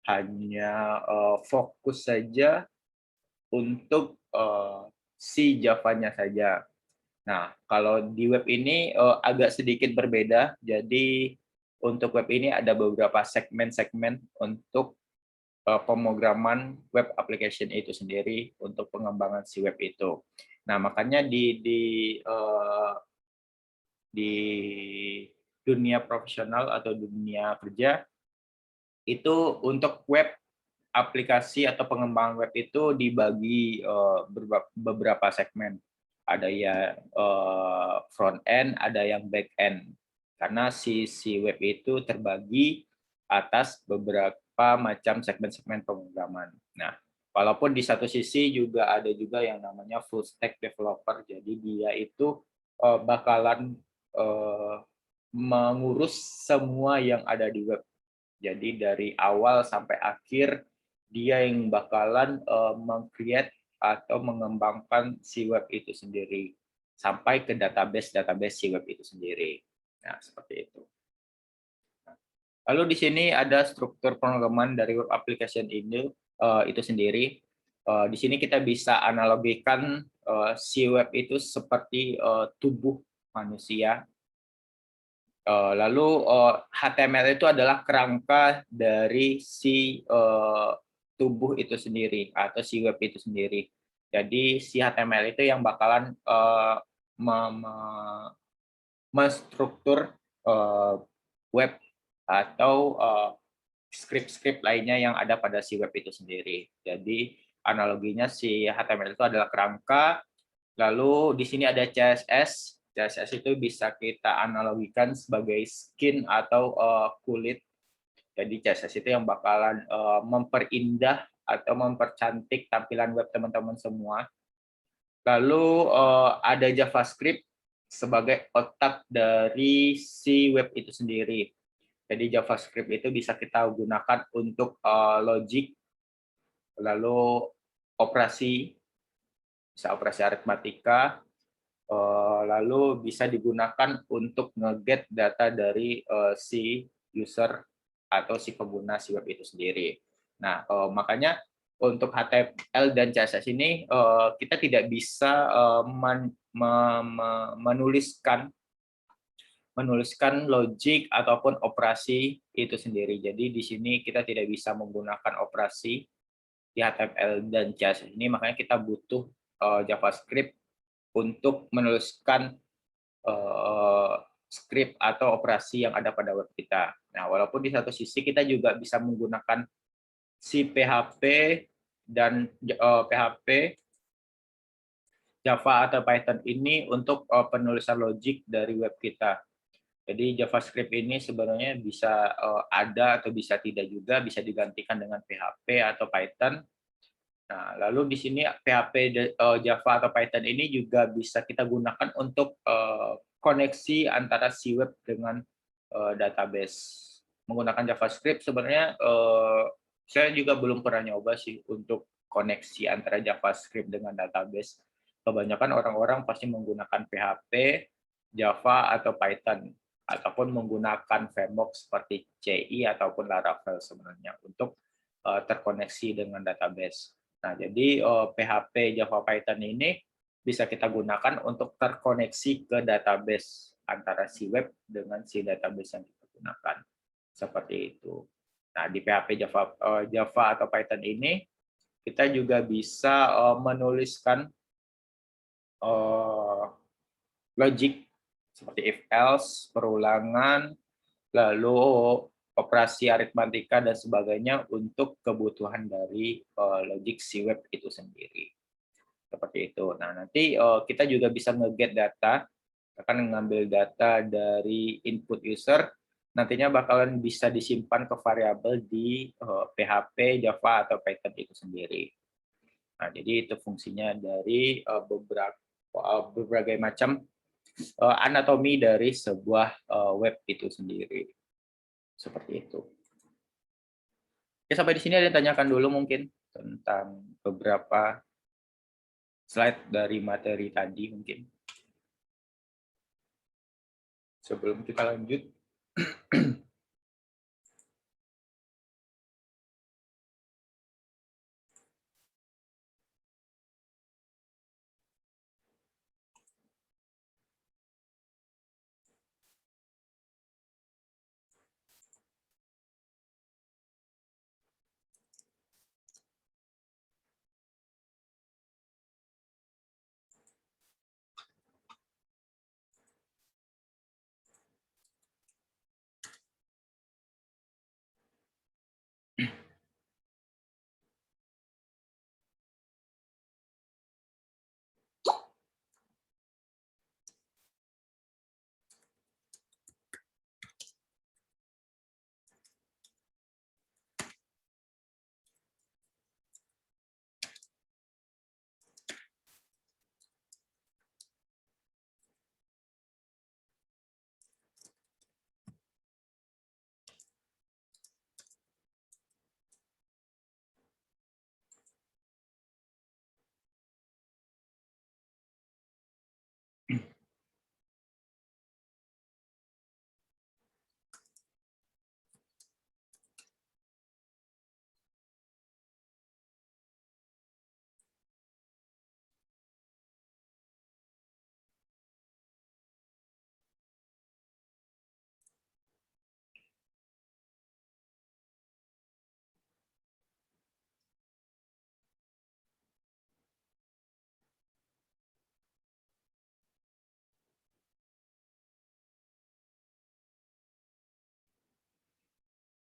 hanya fokus saja untuk si Java-nya saja. Nah, kalau di web ini agak sedikit berbeda. Jadi untuk web ini ada beberapa segmen-segmen untuk pemrograman web application itu sendiri untuk pengembangan si web itu. Nah, makanya di dunia profesional atau dunia kerja itu untuk web aplikasi atau pengembangan web itu dibagi beberapa segmen. Ada yang front end, ada yang back end. Karena si web itu terbagi atas beberapa macam segmen-segmen pemrograman. Nah, walaupun di satu sisi juga ada juga yang namanya full stack developer. Jadi dia itu bakalan mengurus semua yang ada di web. Jadi dari awal sampai akhir dia yang bakalan meng-create atau mengembangkan si web itu sendiri sampai ke database si web itu sendiri. Nah, seperti itu. Lalu di sini ada struktur pemrograman dari web application ini itu sendiri. Di sini kita bisa analogikan si web itu seperti tubuh manusia. Lalu HTML itu adalah kerangka dari si tubuh itu sendiri atau si web itu sendiri. Jadi si HTML itu yang bakalan menstruktur web atau script-script lainnya yang ada pada si web itu sendiri. Jadi analoginya si HTML itu adalah kerangka, lalu di sini ada CSS. CSS itu bisa kita analogikan sebagai skin atau kulit. Jadi CSS itu yang bakalan memperindah atau mempercantik tampilan web teman-teman semua. Lalu ada JavaScript sebagai otak dari si web itu sendiri. Jadi JavaScript itu bisa kita gunakan untuk logic, lalu operasi, bisa operasi aritmatika, lalu bisa digunakan untuk nge-get data dari si user atau si pengguna si web itu sendiri. Nah, makanya untuk HTML dan CSS ini kita tidak bisa menuliskan logik ataupun operasi itu sendiri. Jadi di sini kita tidak bisa menggunakan operasi di HTML dan CSS ini, makanya kita butuh JavaScript untuk menuliskan script atau operasi yang ada pada web kita. Nah, walaupun di satu sisi kita juga bisa menggunakan si PHP dan PHP, Java atau Python ini untuk penulisan logik dari web kita. Jadi JavaScript ini sebenarnya bisa ada atau bisa tidak juga, bisa digantikan dengan PHP atau Python. Nah, lalu di sini PHP Java atau Python ini juga bisa kita gunakan untuk koneksi antara si web dengan database. Menggunakan JavaScript sebenarnya saya juga belum pernah nyoba sih untuk koneksi antara JavaScript dengan database. Kebanyakan orang-orang pasti menggunakan PHP, Java atau Python, ataupun menggunakan framework seperti CI ataupun Laravel sebenarnya untuk terkoneksi dengan database. Nah, jadi PHP, Java, Python ini bisa kita gunakan untuk terkoneksi ke database antara si web dengan si database yang kita gunakan. Seperti itu. Nah, di PHP Java atau Python ini kita juga bisa menuliskan logic seperti if else, perulangan, lalu operasi aritmatika dan sebagainya untuk kebutuhan dari logic si web itu sendiri. Seperti itu. Nah, nanti kita juga bisa nge-get data, akan mengambil data dari input user, nantinya bakalan bisa disimpan ke variabel di PHP, Java, atau Python itu sendiri. Nah, jadi itu fungsinya dari berbagai macam anatomi dari sebuah web itu sendiri. Seperti itu. Oke, sampai di sini ada yang tanyakan dulu mungkin tentang beberapa slide dari materi tadi mungkin. Sebelum kita lanjut.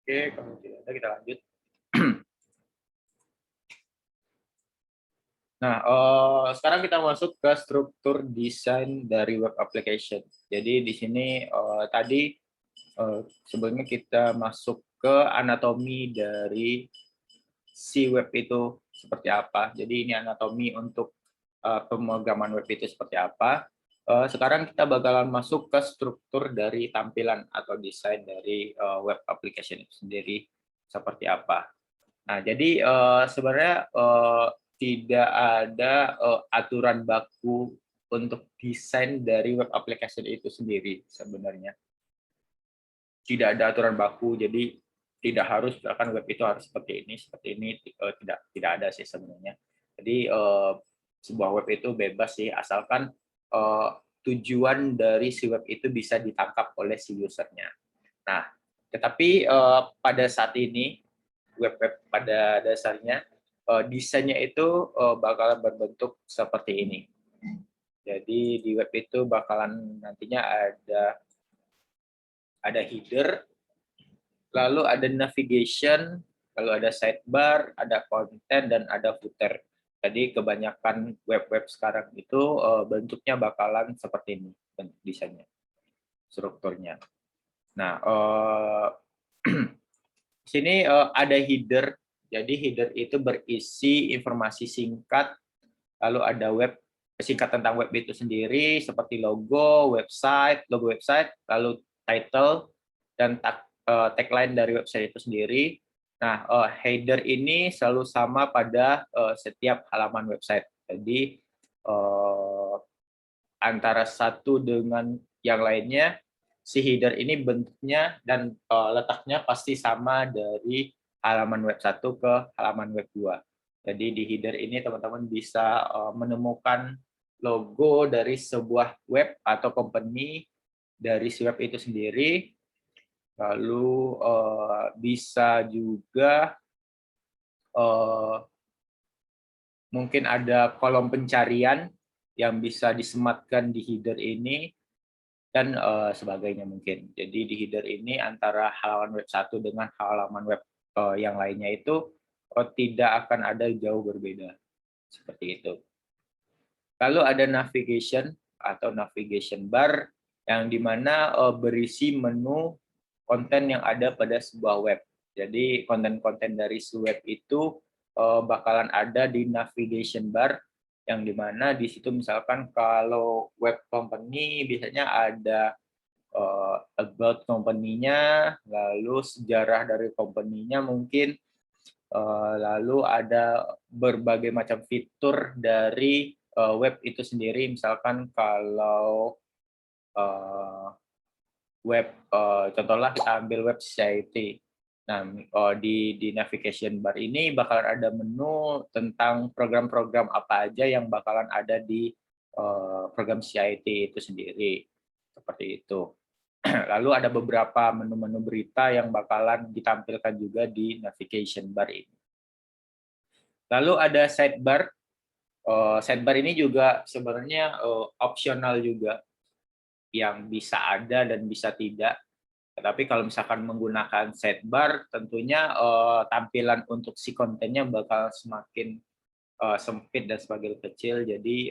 Oke, kalau tidak ada kita lanjut. Nah, sekarang kita masuk ke struktur desain dari web application. Jadi di sini tadi sebelumnya kita masuk ke anatomi dari si web itu seperti apa. Jadi ini anatomi untuk pemrograman web itu seperti apa. Sekarang kita bakalan masuk ke struktur dari tampilan atau desain dari web application itu sendiri seperti apa. Nah, jadi sebenarnya tidak ada aturan baku untuk desain dari web application itu sendiri sebenarnya. Tidak ada aturan baku, jadi tidak harus akan web itu harus seperti ini tidak ada sih sebenarnya. Jadi sebuah web itu bebas sih asalkan tujuan dari si web itu bisa ditangkap oleh si usernya. Nah, tetapi pada saat ini web-web pada dasarnya desainnya itu bakalan berbentuk seperti ini. Jadi di web itu bakalan nantinya ada header, lalu ada navigation, lalu ada sidebar, ada konten, dan ada footer. Jadi kebanyakan web-web sekarang itu bentuknya bakalan seperti ini bentuk desainnya, strukturnya. Nah, di sini ada header. Jadi header itu berisi informasi singkat, lalu ada singkat tentang web itu sendiri seperti logo website, lalu title dan tagline dari website itu sendiri. Nah, header ini selalu sama pada setiap halaman website. Jadi antara satu dengan yang lainnya, si header ini bentuknya dan letaknya pasti sama dari halaman web 1 ke halaman web 2. Jadi di header ini teman-teman bisa menemukan logo dari sebuah web atau company dari si web itu sendiri. Lalu bisa juga mungkin ada kolom pencarian yang bisa disematkan di header ini dan sebagainya mungkin. Jadi di header ini antara halaman web 1 dengan halaman web yang lainnya itu tidak akan ada jauh berbeda. Seperti itu. Lalu ada navigation atau navigation bar yang dimana berisi menu konten yang ada pada sebuah web. Jadi konten-konten dari si web itu bakalan ada di navigation bar yang dimana di situ misalkan kalau web company biasanya ada about company-nya, lalu sejarah dari company-nya mungkin, lalu ada berbagai macam fitur dari web itu sendiri, misalkan kalau web, contohlah kita ambil web society. Nah, di navigation bar ini bakalan ada menu tentang program-program apa aja yang bakalan ada di program CIT itu sendiri. Seperti itu. Lalu ada beberapa menu-menu berita yang bakalan ditampilkan juga di navigation bar ini. Lalu ada sidebar. Sidebar ini juga sebenarnya opsional juga, yang bisa ada dan bisa tidak. Tetapi kalau misalkan menggunakan sidebar, tentunya tampilan untuk si kontennya bakal semakin sempit dan semakin kecil. Jadi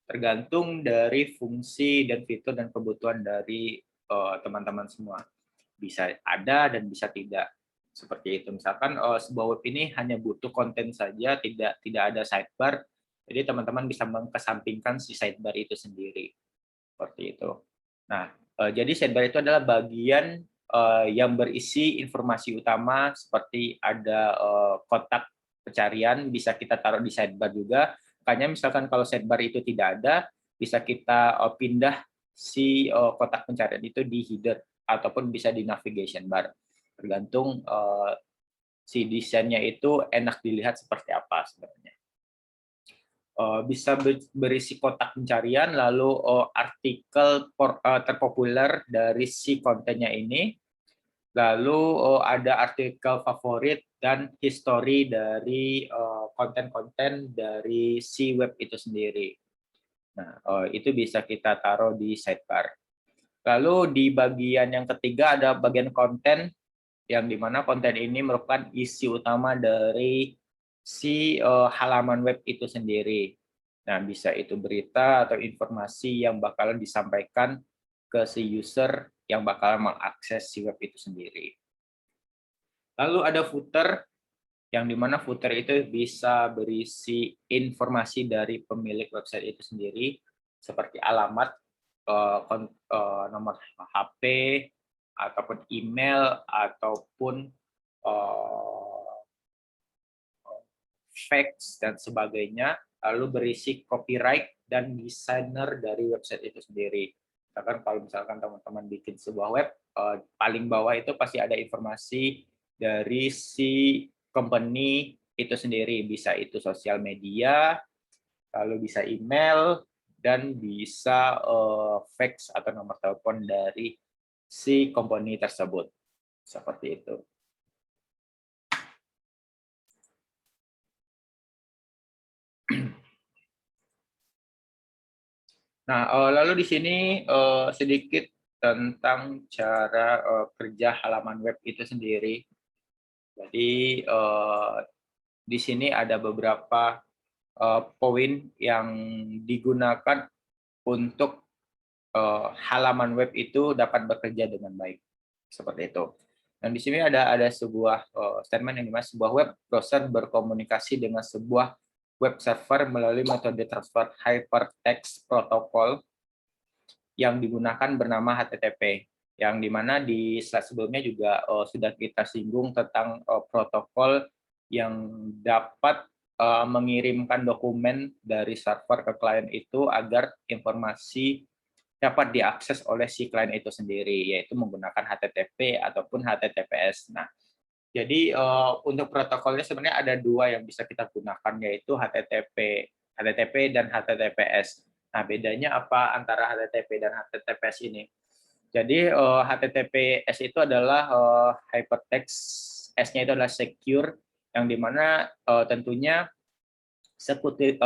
tergantung dari fungsi dan fitur dan kebutuhan dari teman-teman semua. Bisa ada dan bisa tidak. Seperti itu. Misalkan sebuah web ini hanya butuh konten saja, tidak ada sidebar. Jadi teman-teman bisa mengesampingkan si sidebar itu sendiri. Seperti itu. Nah, jadi sidebar itu adalah bagian yang berisi informasi utama seperti ada kotak pencarian, bisa kita taruh di sidebar juga. Makanya misalkan kalau sidebar itu tidak ada, bisa kita pindah si kotak pencarian itu di header ataupun bisa di navigation bar. Tergantung si desainnya itu enak dilihat seperti apa sebenarnya. Bisa berisi kotak pencarian, lalu artikel terpopuler dari si kontennya ini, lalu ada artikel favorit dan history dari konten-konten dari si web itu sendiri. Nah, itu bisa kita taruh di sidebar. Lalu di bagian yang ketiga ada bagian konten, yang dimana konten ini merupakan isi utama dari si halaman web itu sendiri. Nah, bisa itu berita atau informasi yang bakalan disampaikan ke si user yang bakalan mengakses si web itu sendiri. Lalu ada footer, yang dimana footer itu bisa berisi informasi dari pemilik website itu sendiri, seperti alamat, nomor HP, ataupun email, ataupun fax dan sebagainya, lalu berisi copyright dan desainer dari website itu sendiri. Misalkan kalau misalkan teman-teman bikin sebuah web, paling bawah itu pasti ada informasi dari si company itu sendiri, bisa itu sosial media, lalu bisa email, dan bisa fax atau nomor telepon dari si company tersebut. Seperti itu. Nah, lalu di sini sedikit tentang cara kerja halaman web itu sendiri. Jadi di sini ada beberapa poin yang digunakan untuk halaman web itu dapat bekerja dengan baik. Seperti itu. Dan di sini ada sebuah statement yang dimana sebuah web browser berkomunikasi dengan sebuah web server melalui metode transfer hypertext protocol yang digunakan bernama HTTP, yang dimana di slide sebelumnya juga sudah kita singgung tentang protokol yang dapat mengirimkan dokumen dari server ke klien itu agar informasi dapat diakses oleh si klien itu sendiri, yaitu menggunakan HTTP ataupun HTTPS. Nah, jadi untuk protokolnya sebenarnya ada dua yang bisa kita gunakan, yaitu HTTP HTTP dan HTTPS. Nah, bedanya apa antara HTTP dan HTTPS ini? Jadi HTTPS itu adalah hypertext, S-nya itu adalah secure, yang dimana tentunya security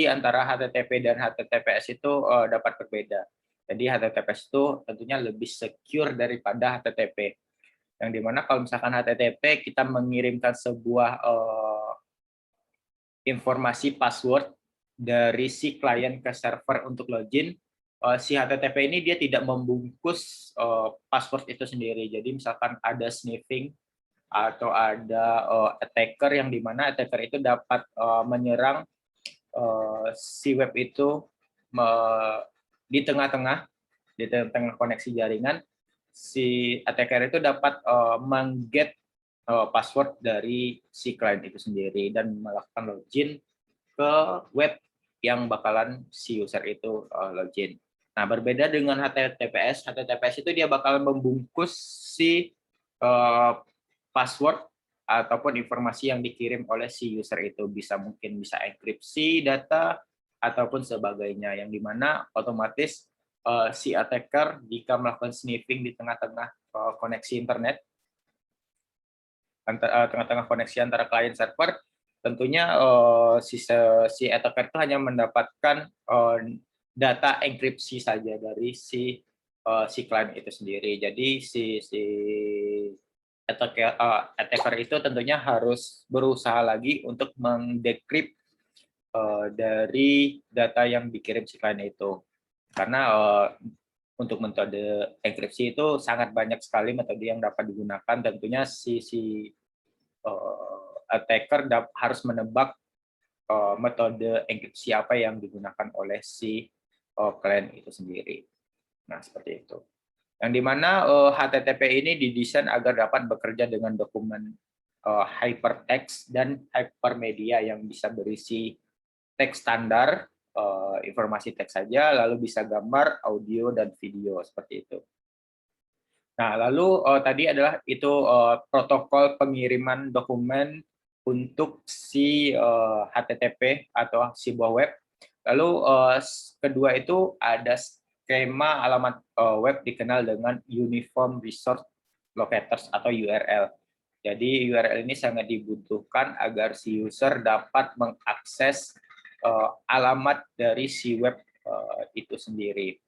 antara HTTP dan HTTPS itu dapat berbeda. Jadi HTTPS itu tentunya lebih secure daripada HTTP. Yang dimana kalau misalkan HTTP kita mengirimkan sebuah informasi password dari si klien ke server untuk login, si HTTP ini dia tidak membungkus password itu sendiri. Jadi misalkan ada sniffing atau ada attacker, yang dimana attacker itu dapat menyerang si web itu di tengah-tengah koneksi jaringan, si attacker itu dapat mengget password dari si klien itu sendiri dan melakukan login ke web yang bakalan si user itu login. Nah, berbeda dengan HTTPS, HTTPS itu dia bakalan membungkus si password ataupun informasi yang dikirim oleh si user itu, mungkin bisa enkripsi data ataupun sebagainya, yang dimana otomatis si attacker jika melakukan sniffing di tengah-tengah koneksi internet, tengah-tengah koneksi antara client server, tentunya si attacker itu hanya mendapatkan data enkripsi saja dari si client itu sendiri. Jadi si attacker itu tentunya harus berusaha lagi untuk mendekrypt dari data yang dikirim si klien itu. Karena untuk metode enkripsi itu sangat banyak sekali metode yang dapat digunakan. Tentunya si attacker harus menebak metode enkripsi apa yang digunakan oleh si klien itu sendiri. Nah, seperti itu. Yang dimana HTTP ini didesain agar dapat bekerja dengan dokumen hypertext dan hypermedia yang bisa berisi teks standar, informasi teks saja, lalu bisa gambar, audio, dan video, seperti itu. Nah, lalu tadi adalah itu protokol pengiriman dokumen untuk si HTTP atau sebuah web. Lalu kedua itu ada skema alamat web dikenal dengan Uniform Resource Locators atau URL. Jadi URL ini sangat dibutuhkan agar si user dapat mengakses alamat dari si web itu sendiri.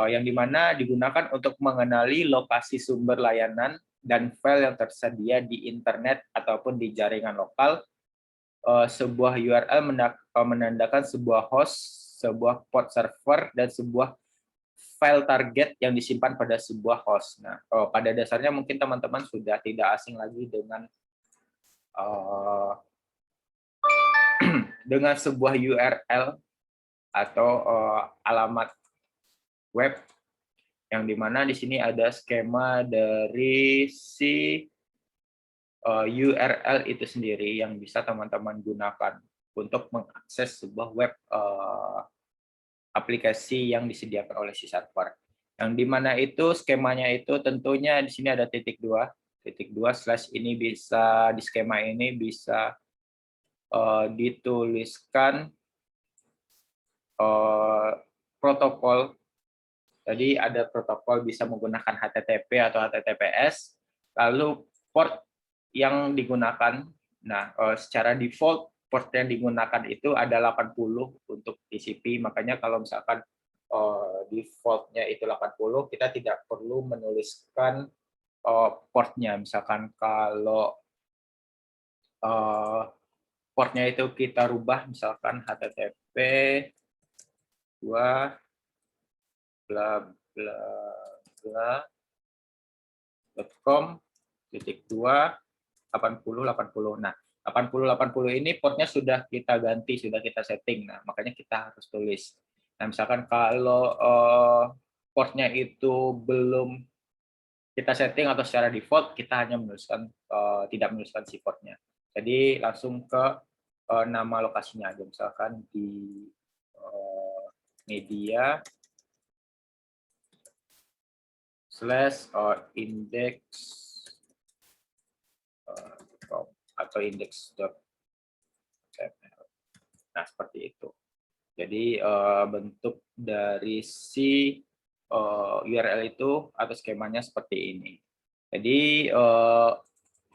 Yang dimana digunakan untuk mengenali lokasi sumber layanan dan file yang tersedia di internet ataupun di jaringan lokal. Sebuah URL menandakan sebuah host, sebuah port server, dan sebuah file target yang disimpan pada sebuah host. Nah, pada dasarnya mungkin teman-teman sudah tidak asing lagi dengan dengan sebuah URL atau alamat web, yang dimana di sini ada skema dari si URL itu sendiri yang bisa teman-teman gunakan untuk mengakses sebuah web aplikasi yang disediakan oleh si server. Yang dimana itu skemanya itu tentunya di sini ada titik dua slash ini bisa di skema ini bisa dituliskan protokol. Jadi ada protokol bisa menggunakan HTTP atau HTTPS, lalu port yang digunakan. Nah, secara default port yang digunakan itu ada 80 untuk TCP, makanya kalau misalkan defaultnya itu 80, kita tidak perlu menuliskan portnya. Misalkan kalau portnya itu kita rubah, misalkan HTTP 2 bla bla bla .com titik 2 80. Nah, 80 ini portnya sudah kita ganti, sudah kita setting. Nah, makanya kita harus tulis. Nah, misalkan kalau portnya itu belum kita setting atau secara default, kita hanya menuliskan tidak menuliskan si portnya. Jadi langsung ke nama lokasinya aja, misalkan di media /index atau index. Nah, seperti itu. Jadi bentuk dari si URL itu atau skemanya seperti ini. Jadi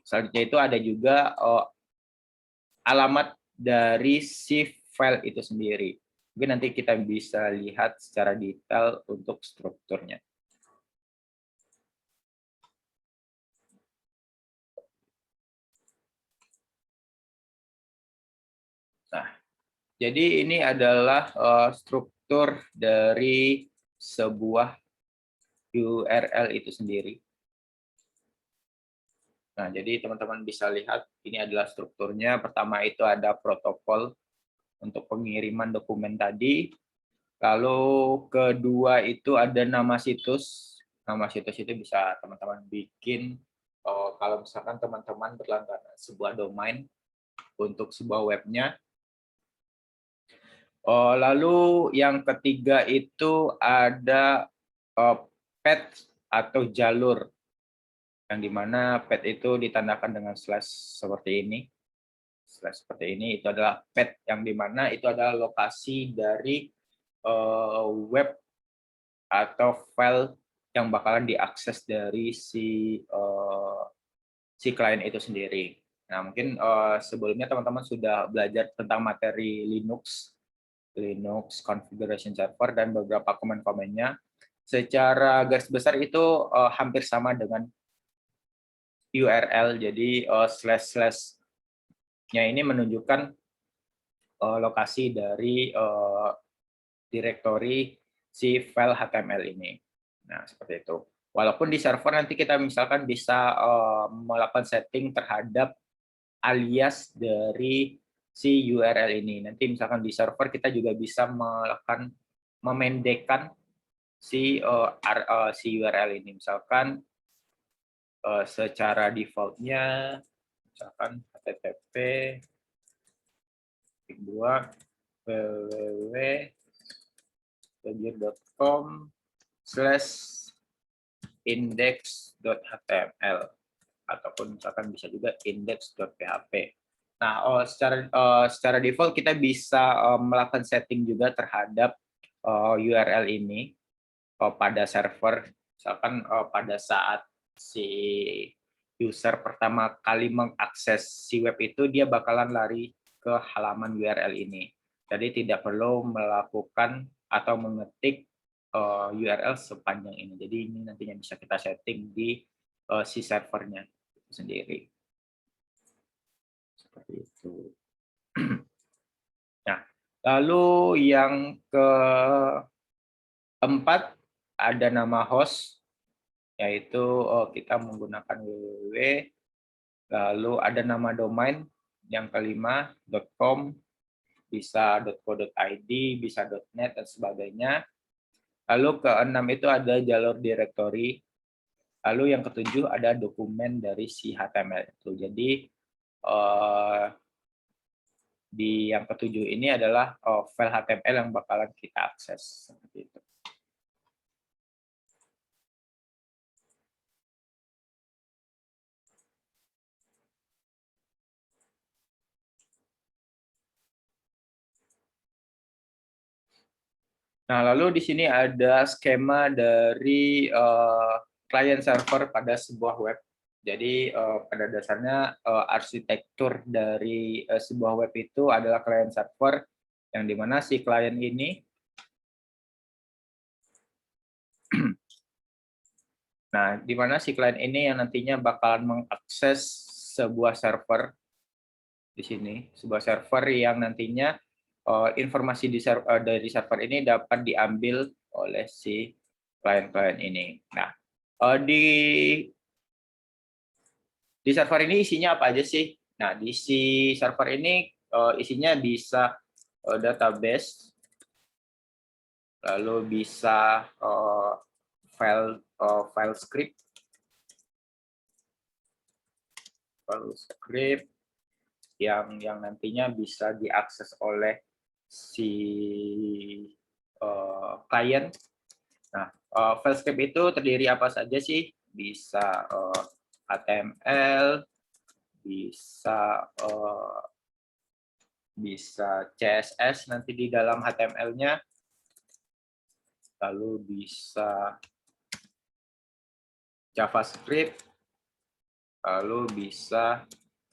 selanjutnya itu ada juga alamat dari si file itu sendiri. Mungkin nanti kita bisa lihat secara detail untuk strukturnya. Nah, jadi ini adalah struktur dari sebuah URL itu sendiri. Nah, jadi teman-teman bisa lihat ini adalah strukturnya. Pertama itu ada protokol untuk pengiriman dokumen tadi. Lalu kedua itu ada nama situs. Nama situs itu bisa teman-teman bikin kalau misalkan teman-teman berlangganan sebuah domain untuk sebuah webnya. Lalu yang ketiga itu ada path atau jalur, yang dimana path itu ditandakan dengan slash seperti ini. Slash seperti ini itu adalah path, yang dimana itu adalah lokasi dari web atau file yang bakalan diakses dari si klien itu sendiri. Nah, mungkin sebelumnya teman-teman sudah belajar tentang materi Linux Configuration Server dan beberapa komen-komennya. Secara garis besar itu hampir sama dengan URL. Jadi slash-slash-nya ini menunjukkan lokasi dari direktori si file HTML ini. Nah, seperti itu. Walaupun di server nanti kita misalkan bisa melakukan setting terhadap alias dari si URL ini. Nanti misalkan di server kita juga bisa melakukan memendekkan si URL ini. Misalkan secara defaultnya misalkan http www.index.html ataupun misalkan bisa juga index.php. Nah, secara default kita bisa melakukan setting juga terhadap URL ini pada server. Misalkan pada saat si user pertama kali mengakses si web itu, dia bakalan lari ke halaman URL ini. Jadi tidak perlu melakukan atau mengetik URL sepanjang ini. Jadi ini nantinya bisa kita setting di si servernya sendiri. Seperti itu. Nah, lalu yang keempat ada nama host, yaitu kita menggunakan www, lalu ada nama domain, yang kelima .com, bisa .co.id, bisa .net, dan sebagainya. Lalu keenam itu ada jalur direktori. Lalu yang ketujuh ada dokumen dari si HTML itu. Jadi di yang ketujuh ini adalah file HTML yang bakalan kita akses. Seperti itu. Nah, lalu di sini ada skema dari client server pada sebuah web. Jadi pada dasarnya arsitektur dari sebuah web itu adalah client server, yang dimana si klien ini nah, dimana si klien ini yang nantinya bakalan mengakses sebuah server di sini, sebuah server yang nantinya informasi dari server ini dapat diambil oleh si klien-klien ini. Nah, di server ini isinya apa aja sih? Nah, di si server ini isinya bisa database, lalu bisa file script, yang nantinya bisa diakses oleh si klien. Nah, file script itu terdiri apa saja sih? Bisa HTML, bisa bisa CSS nanti di dalam HTML-nya, lalu bisa JavaScript, lalu bisa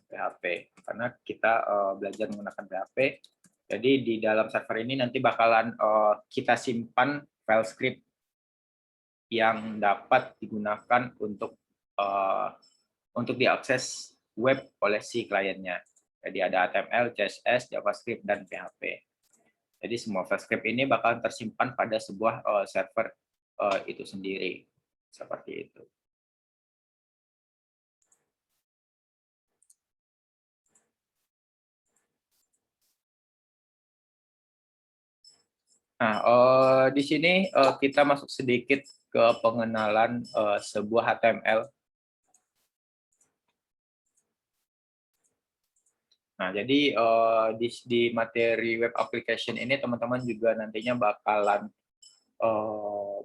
PHP. Karena kita belajar menggunakan PHP, jadi di dalam server ini nanti bakalan kita simpan file script yang dapat digunakan untuk diakses web oleh si kliennya. Jadi ada HTML, CSS, JavaScript, dan PHP. Jadi semua file script ini bakal tersimpan pada sebuah server itu sendiri. Seperti itu. Nah, di sini kita masuk sedikit ke pengenalan sebuah HTML. Nah, jadi di materi web application ini teman-teman juga nantinya bakalan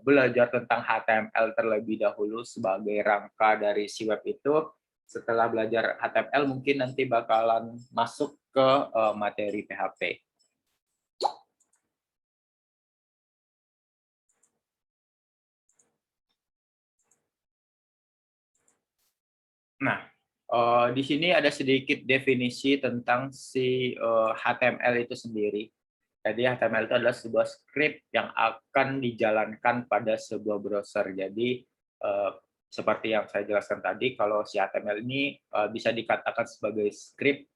belajar tentang HTML terlebih dahulu sebagai rangka dari si web itu. Setelah belajar HTML mungkin nanti bakalan masuk ke materi PHP. Nah, di sini ada sedikit definisi tentang si HTML itu sendiri. Jadi HTML itu adalah sebuah script yang akan dijalankan pada sebuah browser. Jadi seperti yang saya jelaskan tadi, kalau si HTML ini bisa dikatakan sebagai script,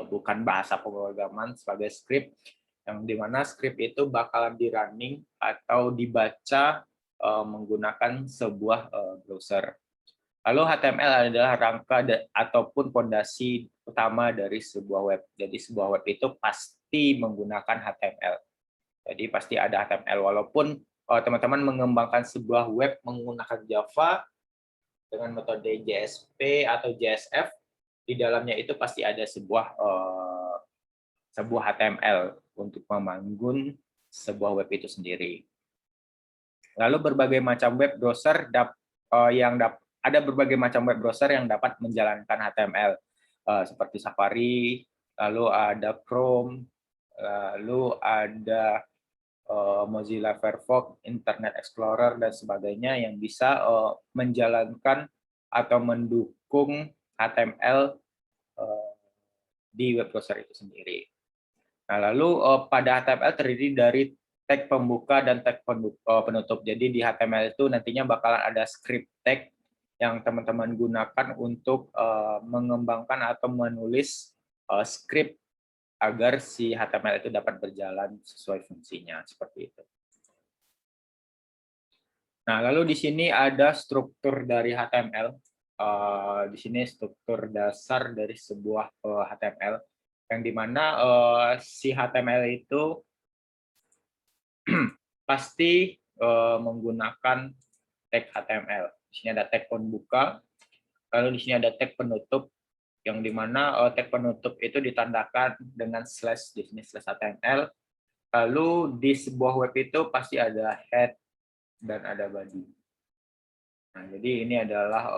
bukan bahasa pemrograman, sebagai script yang dimana script itu bakalan di-running atau dibaca menggunakan sebuah browser. Lalu HTML adalah rangka ataupun fondasi utama dari sebuah web. Jadi sebuah web itu pasti menggunakan HTML. Jadi pasti ada HTML, walaupun teman-teman mengembangkan sebuah web menggunakan Java dengan metode JSP atau JSF, di dalamnya itu pasti ada sebuah HTML untuk membangun sebuah web itu sendiri. Lalu berbagai macam web browser ada berbagai macam web browser yang dapat menjalankan HTML, seperti Safari, lalu ada Chrome, lalu ada Mozilla Firefox, Internet Explorer, dan sebagainya yang bisa menjalankan atau mendukung HTML di web browser itu sendiri. Nah, lalu pada HTML terdiri dari tag pembuka dan tag penutup. Jadi di HTML itu nantinya bakalan ada script tag yang teman-teman gunakan untuk mengembangkan atau menulis script agar si HTML itu dapat berjalan sesuai fungsinya, seperti itu. Nah, lalu di sini ada struktur dari HTML. Di sini struktur dasar dari sebuah HTML, yang dimana si HTML itu pasti menggunakan tag HTML. Di sini ada tag pembuka, lalu di sini ada tag penutup, yang dimana tag penutup itu ditandakan dengan slash, di sini slash HTML. Lalu di sebuah web itu pasti ada head dan ada body. Nah, jadi ini adalah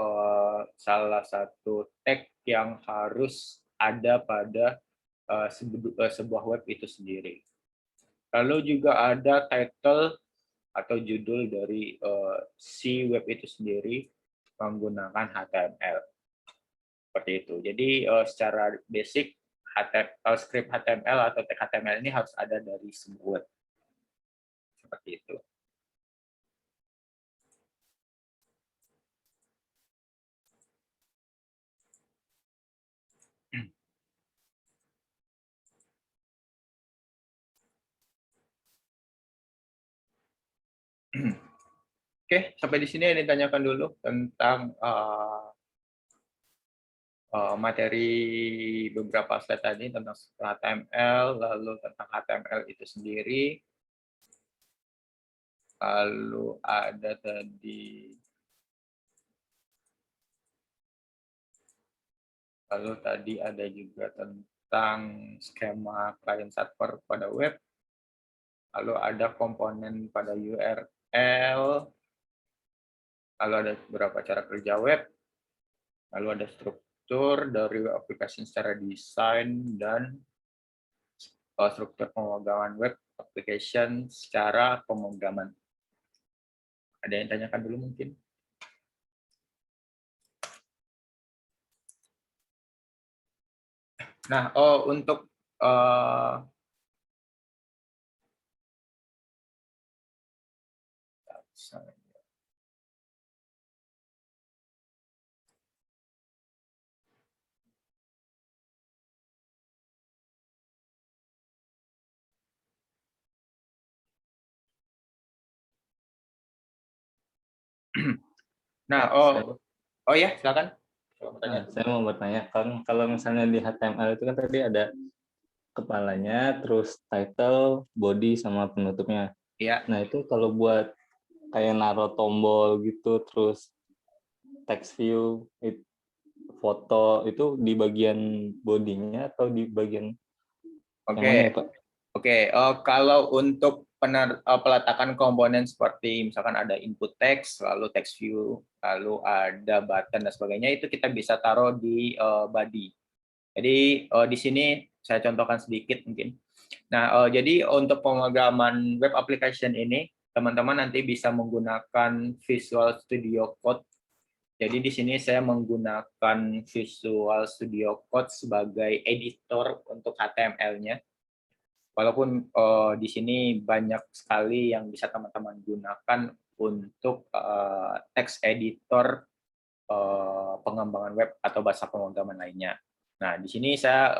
salah satu tag yang harus ada pada sebuah web itu sendiri. Lalu juga ada title atau judul dari si web itu sendiri menggunakan HTML. Seperti itu. Jadi secara basic script HTML atau tag HTML ini harus ada dari sebuah web. Seperti itu. Oke, sampai di sini yang ditanyakan dulu tentang materi beberapa slide tadi tentang HTML, lalu tentang HTML itu sendiri, lalu ada tadi ada juga tentang skema client server pada web, lalu ada komponen pada URL, lalu ada beberapa cara kerja web, lalu ada struktur dari aplikasi secara desain dan struktur pemrograman web application secara pemrograman. Ada yang tanyakan dulu mungkin? Nah, untuk nah, oh ya, silakan. Kalau mau tanya. Nah, saya mau bertanya, kalau misalnya di HTML itu kan tadi ada kepalanya, terus title, body, sama penutupnya. Iya. Nah, itu kalau buat kayak naruh tombol gitu, terus text view, foto, itu di bagian bodinya atau di bagian yang mana ya, Pak? Oke, kalau untuk peletakan komponen seperti misalkan ada input text, lalu text view, lalu ada button dan sebagainya, itu kita bisa taruh di body. Jadi di sini saya contohkan sedikit mungkin. Nah, jadi untuk pemrograman web application ini, teman-teman nanti bisa menggunakan Visual Studio Code. Jadi di sini saya menggunakan Visual Studio Code sebagai editor untuk HTML-nya. Walaupun di sini banyak sekali yang bisa teman-teman gunakan untuk text editor pengembangan web atau bahasa pemrograman lainnya. Nah, di sini saya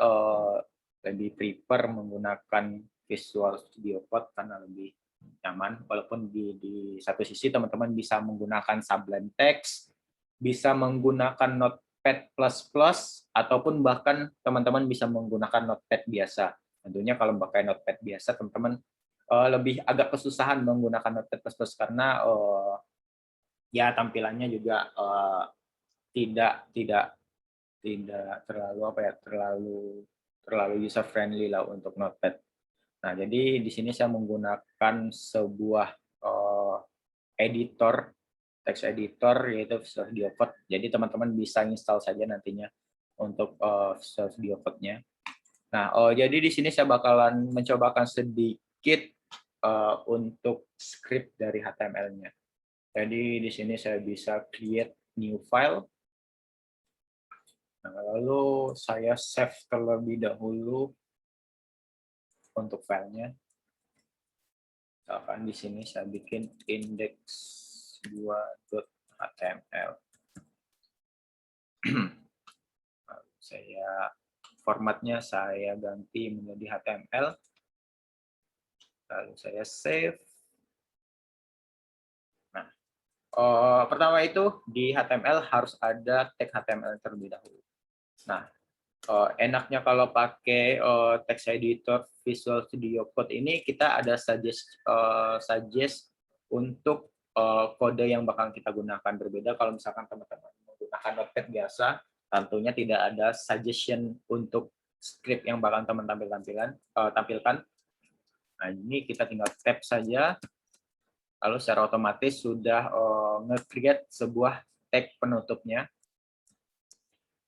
lebih prefer menggunakan Visual Studio Code karena lebih nyaman. Walaupun di satu sisi teman-teman bisa menggunakan Sublime Text, bisa menggunakan Notepad++, ataupun bahkan teman-teman bisa menggunakan Notepad biasa. Tentunya kalau pakai Notepad biasa, teman-teman lebih agak kesusahan menggunakan Notepad++ karena ya tampilannya juga tidak terlalu terlalu user friendly lah untuk Notepad. Nah, jadi di sini saya menggunakan sebuah editor, text editor, yaitu Visual Studio Code. Jadi teman-teman bisa install saja nantinya untuk Visual Studio Code-nya. Nah, jadi di sini saya bakalan mencobakan sedikit untuk script dari HTML-nya. Jadi di sini saya bisa create new file. Nah, lalu saya save terlebih dahulu untuk filenya. Misalkan di sini saya bikin index2.html. Formatnya saya ganti menjadi HTML. Lalu saya save. Nah, pertama itu di HTML harus ada tag HTML terlebih dahulu. Nah, enaknya kalau pakai text editor Visual Studio Code ini kita ada suggest untuk kode yang bakal kita gunakan. Berbeda kalau misalkan teman-teman menggunakan Notepad biasa, tentunya tidak ada suggestion untuk script yang bakal teman-teman tampilkan. Nah, ini kita tinggal tap saja, lalu secara otomatis sudah nge-create sebuah tag penutupnya.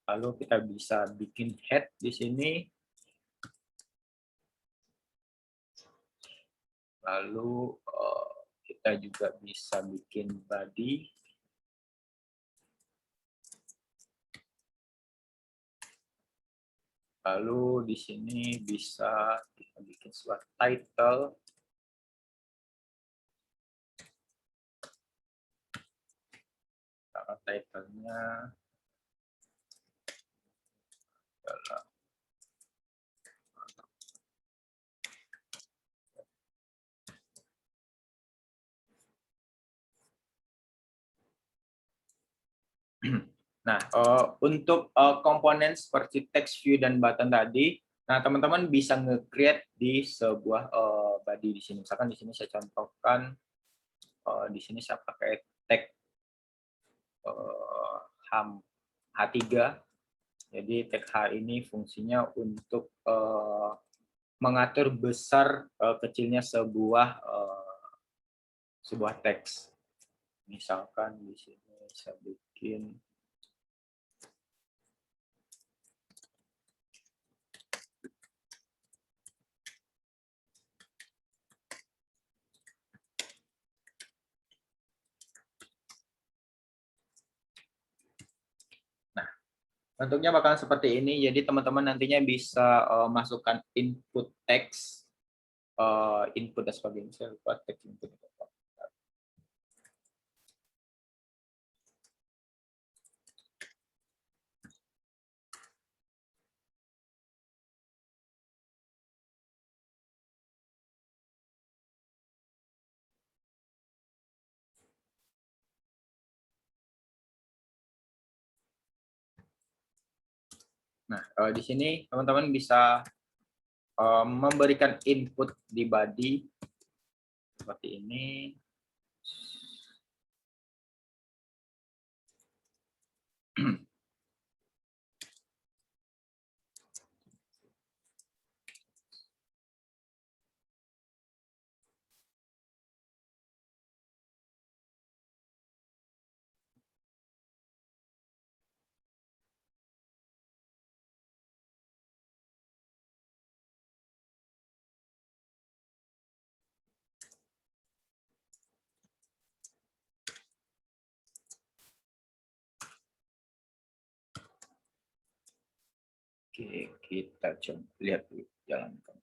Lalu kita bisa bikin head di sini. Lalu kita juga bisa bikin body. Lalu di sini bisa kita bikin sebuah title. Karena title-nya adalah nah, untuk komponen seperti text view dan button tadi, nah teman-teman bisa nge-create di sebuah body di sini. Misalkan di sini saya contohkan, di sini saya pakai tag H3. Jadi tag H ini fungsinya untuk mengatur besar kecilnya sebuah teks. Misalkan di sini saya bikin Bentuknya bakalan seperti ini. Jadi teman-teman nantinya bisa masukkan input teks, input dan sebagainya. Saya lupa teks input. Nah, di sini teman-teman bisa memberikan input di body seperti ini. Oke, kita coba lihat dulu jalankan.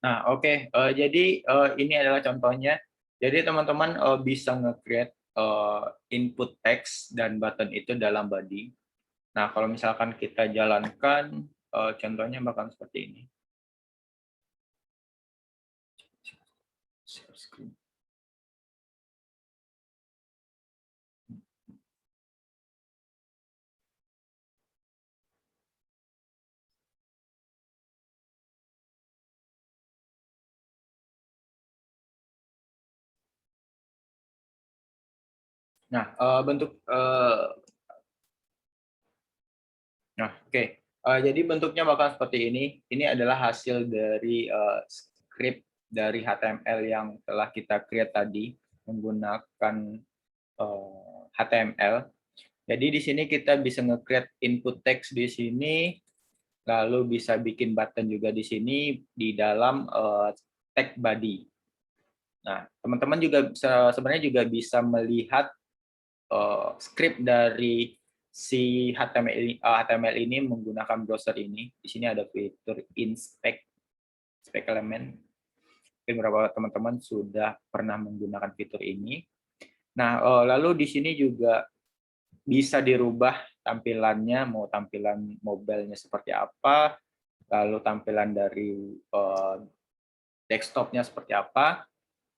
Nah, oke. Jadi ini adalah contohnya. Jadi teman-teman bisa nge-create input text dan button itu dalam body. Nah, kalau misalkan kita jalankan, contohnya bakal seperti ini. Share screen. Nah, oke. Jadi bentuknya bakal seperti ini. Ini adalah hasil dari script dari HTML yang telah kita create tadi menggunakan HTML. Jadi di sini kita bisa nge-create input text di sini, lalu bisa bikin button juga di sini di dalam tag body. Nah, teman-teman juga sebenarnya juga bisa melihat script dari si HTML ini menggunakan browser ini. Di sini ada fitur inspect element. Mungkin beberapa teman-teman sudah pernah menggunakan fitur ini. Nah, lalu di sini juga bisa dirubah tampilannya, mau tampilan mobile-nya seperti apa, lalu tampilan dari desktop-nya seperti apa,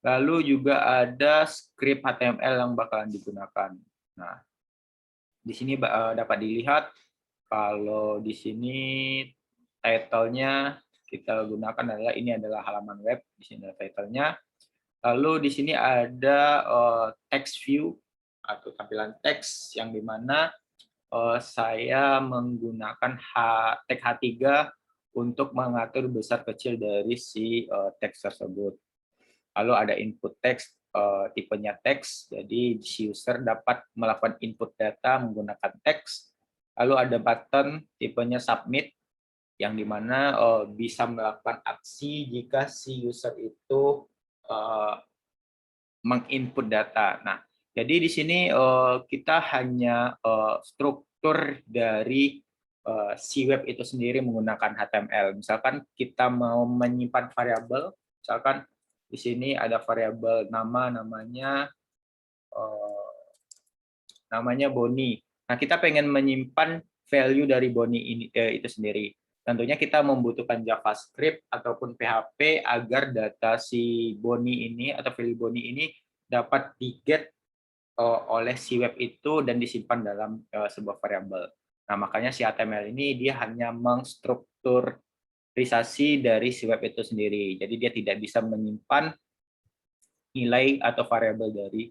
lalu juga ada script HTML yang bakalan digunakan. Nah, di sini dapat dilihat kalau di sini title-nya kita gunakan adalah ini adalah halaman web, di sini ada title-nya. Lalu di sini ada text view atau tampilan teks yang dimana saya menggunakan tag H3 untuk mengatur besar kecil dari si teks tersebut. Lalu ada input teks, tipenya teks, jadi si user dapat melakukan input data menggunakan teks. Lalu ada button, tipenya submit, yang dimana bisa melakukan aksi jika si user itu menginput data. Nah, jadi di sini kita hanya struktur dari si web itu sendiri menggunakan HTML. Misalkan kita mau menyimpan variabel, misalkan di sini ada variabel namanya Boni. Nah, kita pengen menyimpan value dari Boni ini itu sendiri. Tentunya kita membutuhkan JavaScript ataupun PHP agar data si Boni ini atau value Boni ini dapat di-get oleh si web itu dan disimpan dalam sebuah variabel. Nah, makanya si HTML ini dia hanya mengstrukturisasi dari si web itu sendiri. Jadi dia tidak bisa menyimpan nilai atau variabel dari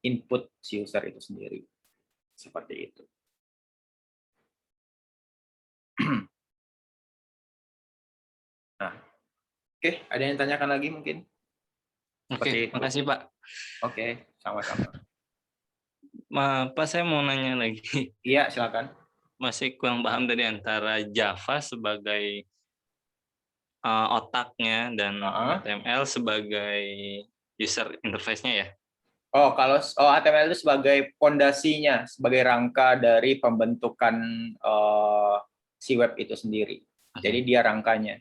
input si user itu sendiri. Seperti itu. Nah, oke, ada yang tanyakan lagi mungkin? Seperti Oke, itu. makasih Pak. Oke, sama-sama. Pak, saya mau nanya lagi. Iya, silakan. Masih kurang paham tadi antara Java sebagai otaknya dan HTML sebagai user interface-nya ya? Kalau HTML itu sebagai pondasinya, sebagai rangka dari pembentukan si web itu sendiri. Jadi dia rangkanya.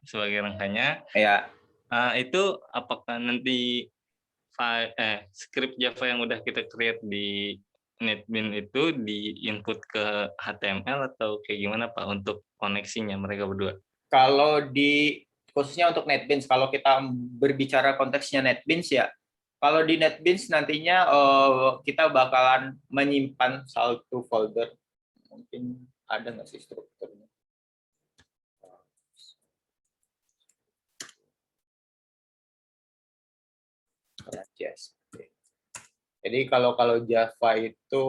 Sebagai rangkanya. Ya. Itu apakah nanti script Java yang udah kita create di NetBeans itu di-input ke HTML atau kayak gimana Pak untuk koneksinya mereka berdua? Kalau khususnya untuk NetBeans, kalau kita berbicara konteksnya NetBeans ya, kalau di NetBeans nantinya kita bakalan menyimpan satu folder. Mungkin ada nggak sih strukturnya? Yes. Jadi kalau Java itu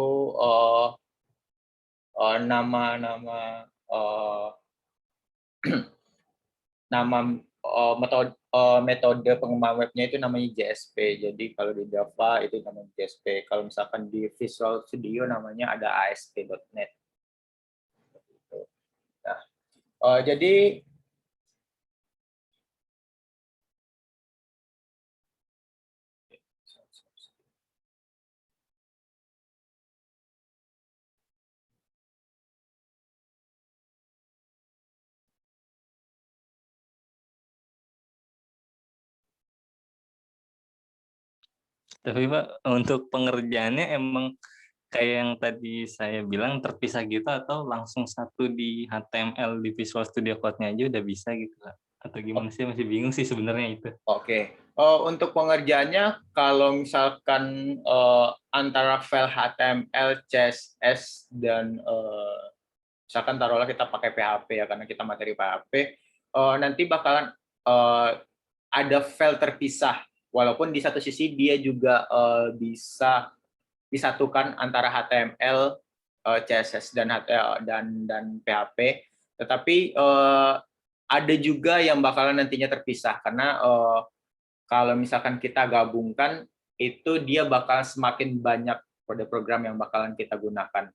metode pengembangan webnya itu namanya JSP. Jadi kalau di Java itu namanya JSP. Kalau misalkan di Visual Studio namanya ada ASP.NET. Nah, jadi Tapi Pak, untuk pengerjaannya emang kayak yang tadi saya bilang terpisah gitu atau langsung satu di HTML di Visual Studio Code-nya aja udah bisa gitu Pak? Atau gimana sih, masih bingung sih sebenarnya itu. Oke. Untuk pengerjaannya kalau misalkan antara file HTML, CSS dan misalkan taruhlah kita pakai PHP ya karena kita materi PHP, nanti bakalan ada file terpisah. Walaupun di satu sisi dia juga bisa disatukan antara HTML, CSS dan PHP, tetapi ada juga yang bakalan nantinya terpisah karena kalau misalkan kita gabungkan itu dia bakal semakin banyak kode program yang bakalan kita gunakan.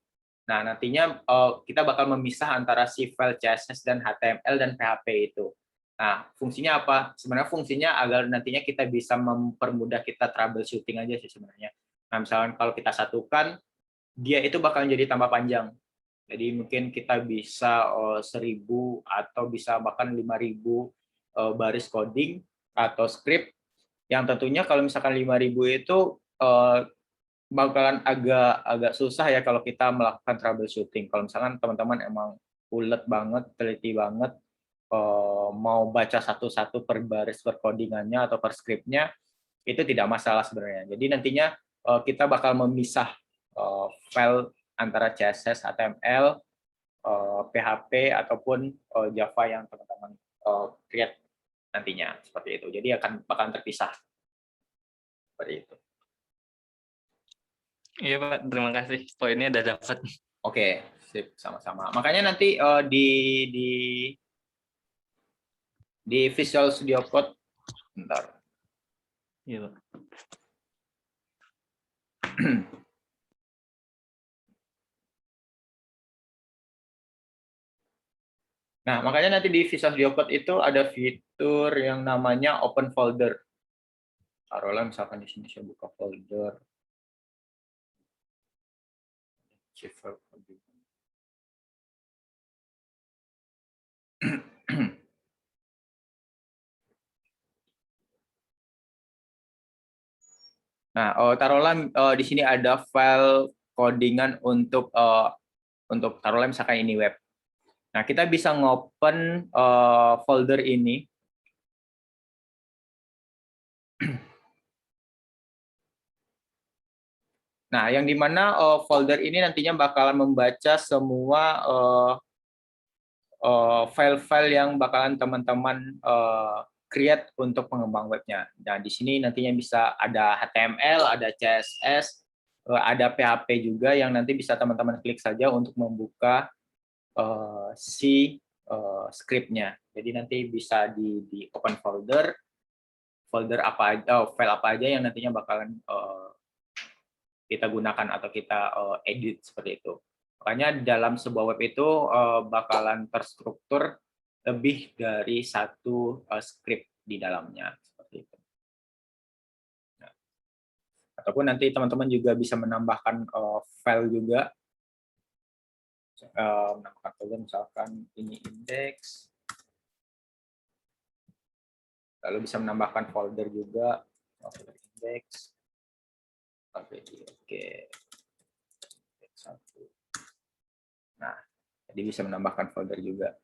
Nah, nantinya kita bakal memisah antara si file CSS dan HTML dan PHP itu. Nah, fungsinya apa? Sebenarnya fungsinya agar nantinya kita bisa mempermudah kita troubleshooting aja sih sebenarnya. Nah, misalkan kalau kita satukan, dia itu bakal jadi tambah panjang. Jadi mungkin kita bisa 1.000 atau bisa bahkan 5.000 baris coding atau script yang tentunya kalau misalkan 5.000 itu bakalan agak susah ya kalau kita melakukan troubleshooting. Kalau misalkan teman-teman emang ulet banget, teliti banget, mau baca satu-satu per baris per codingannya atau per scriptnya, itu tidak masalah sebenarnya. Jadi nantinya kita bakal memisah file antara CSS, HTML, PHP ataupun Java yang teman-teman create nantinya seperti itu. Jadi bakalan terpisah seperti itu. Iya Pak, terima kasih. Poinnya udah dapat. Oke, sip, sama-sama. Makanya nanti di Visual Studio Code, bentar. Iya Pak. Nah, makanya nanti di Visual Studio Code itu ada fitur yang namanya open folder. Taruhlah misalkan di sini saya buka folder. Shift Nah, taruhlah di sini ada file codingan untuk taruhlah misalkan ini web. Nah, kita bisa ngopen folder ini. Nah, yang dimana folder ini nantinya bakalan membaca semua file-file yang bakalan teman-teman create untuk pengembang webnya. Nah, di sini nantinya bisa ada HTML, ada CSS, ada PHP juga yang nanti bisa teman-teman klik saja untuk membuka si script-nya. Jadi nanti bisa di open folder apa aja, file apa aja yang nantinya bakalan kita gunakan atau kita edit seperti itu. Makanya dalam sebuah web itu bakalan terstruktur lebih dari satu script di dalamnya seperti itu. Nah, ataupun nanti teman-teman juga bisa menambahkan file juga, menambahkan folder misalkan ini index, lalu bisa menambahkan folder juga, folder index, oke. Nah, jadi bisa menambahkan folder juga.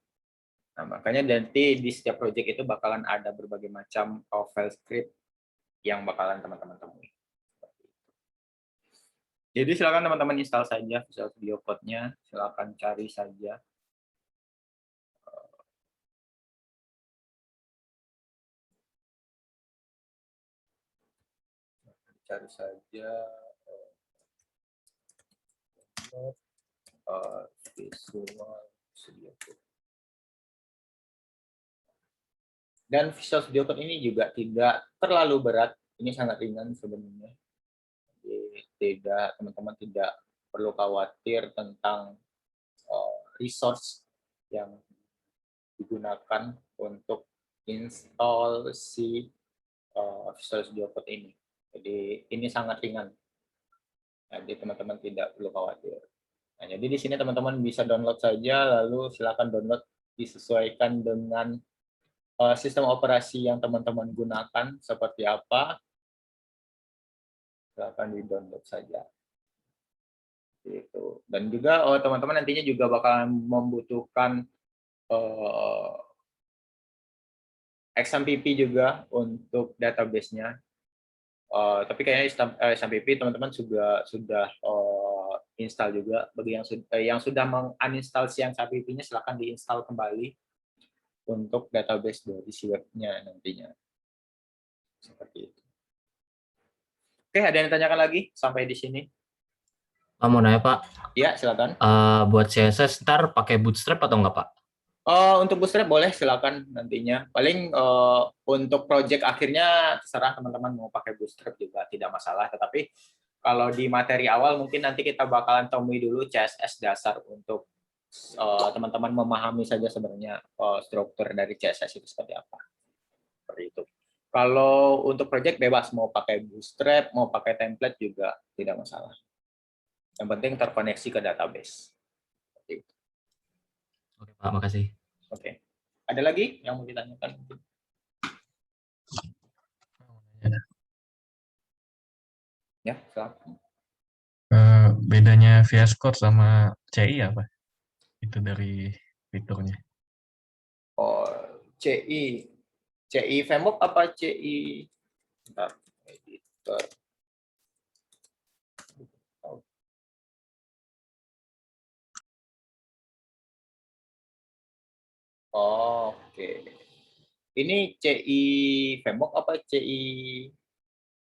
Nah, makanya nanti di setiap project itu bakalan ada berbagai macam file script yang bakalan teman-teman temui. Jadi silakan teman-teman install saja Visual Studio Code-nya, silakan cari saja. Cari saja Visual Studio Code. Dan Visual Studio Code ini juga tidak terlalu berat, ini sangat ringan sebenarnya. Jadi teman-teman tidak perlu khawatir tentang resource yang digunakan untuk install si Visual Studio Code ini. Jadi ini sangat ringan. Jadi teman-teman tidak perlu khawatir. Nah, jadi di sini teman-teman bisa download saja, lalu silakan download disesuaikan dengan sistem operasi yang teman-teman gunakan seperti apa, silakan di-download saja. Gitu. Dan juga teman-teman nantinya juga bakalan membutuhkan XMPP juga untuk database-nya. Tapi kayaknya XMPP teman-teman sudah install juga. Bagi yang sudah menguninstall si XMPP-nya silakan diinstal kembali untuk database dari si webnya nantinya. Seperti itu. Oke, ada yang ditanyakan lagi sampai di sini? Mau nanya Pak, Ya, silakan. buat CSS ntar pakai Bootstrap atau enggak Pak? Untuk Bootstrap boleh, silakan nantinya. Paling untuk project akhirnya terserah teman-teman mau pakai Bootstrap juga tidak masalah. Tetapi kalau di materi awal mungkin nanti kita bakalan temui dulu CSS dasar untuk teman-teman memahami saja sebenarnya struktur dari CSS itu seperti apa. Seperti itu. Kalau untuk project bebas mau pakai Bootstrap, mau pakai template juga tidak masalah. Yang penting terkoneksi ke database. Seperti itu. Oke Pak, makasih. Oke. Ada lagi yang mau ditanyakan? Ya, silakan. Bedanya VS Code sama CI apa? Itu dari fiturnya. Oh, CI framework apa CI? Bentar, editor. Oh, oke. Ini CI framework apa CI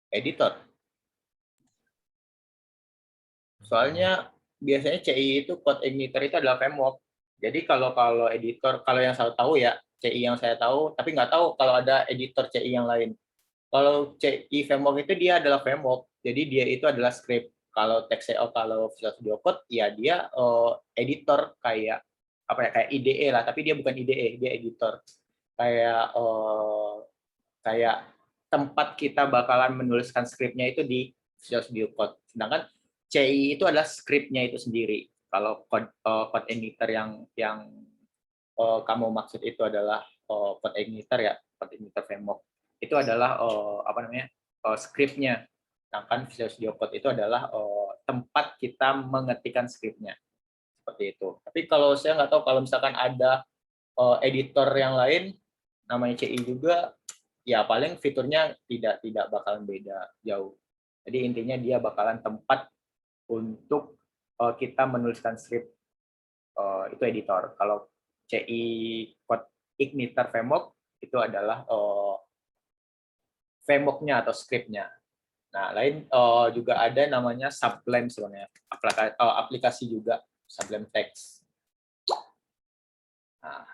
editor? Soalnya biasanya CI itu code igniter itu adalah framework. Jadi kalau editor, kalau yang saya tahu ya, CI yang saya tahu, tapi nggak tahu kalau ada editor CI yang lain. Kalau CI framework itu dia adalah framework, jadi dia itu adalah script. Kalau TextCO, kalau Visual Studio Code, ya dia editor kayak apa ya, kayak IDE lah, tapi dia bukan IDE, dia editor. Kayak tempat kita bakalan menuliskan skripnya itu di Visual Studio Code. Sedangkan CI itu adalah skripnya itu sendiri. Kalau code editor yang kamu maksud itu adalah code editor ya, code editor framework. Itu adalah skripnya. Sedangkan Visual Studio Code itu adalah tempat kita mengetikkan skripnya. Seperti itu. Tapi kalau saya nggak tahu kalau misalkan ada editor yang lain namanya CI juga, ya paling fiturnya tidak bakalan beda jauh. Jadi intinya dia bakalan tempat untuk kita menuliskan skrip, itu editor. Kalau CI Code Igniter Framework itu adalah framework-nya atau skripnya. Nah, lain juga ada namanya Sublime sebenarnya, aplikasi juga Sublime Text. Nah,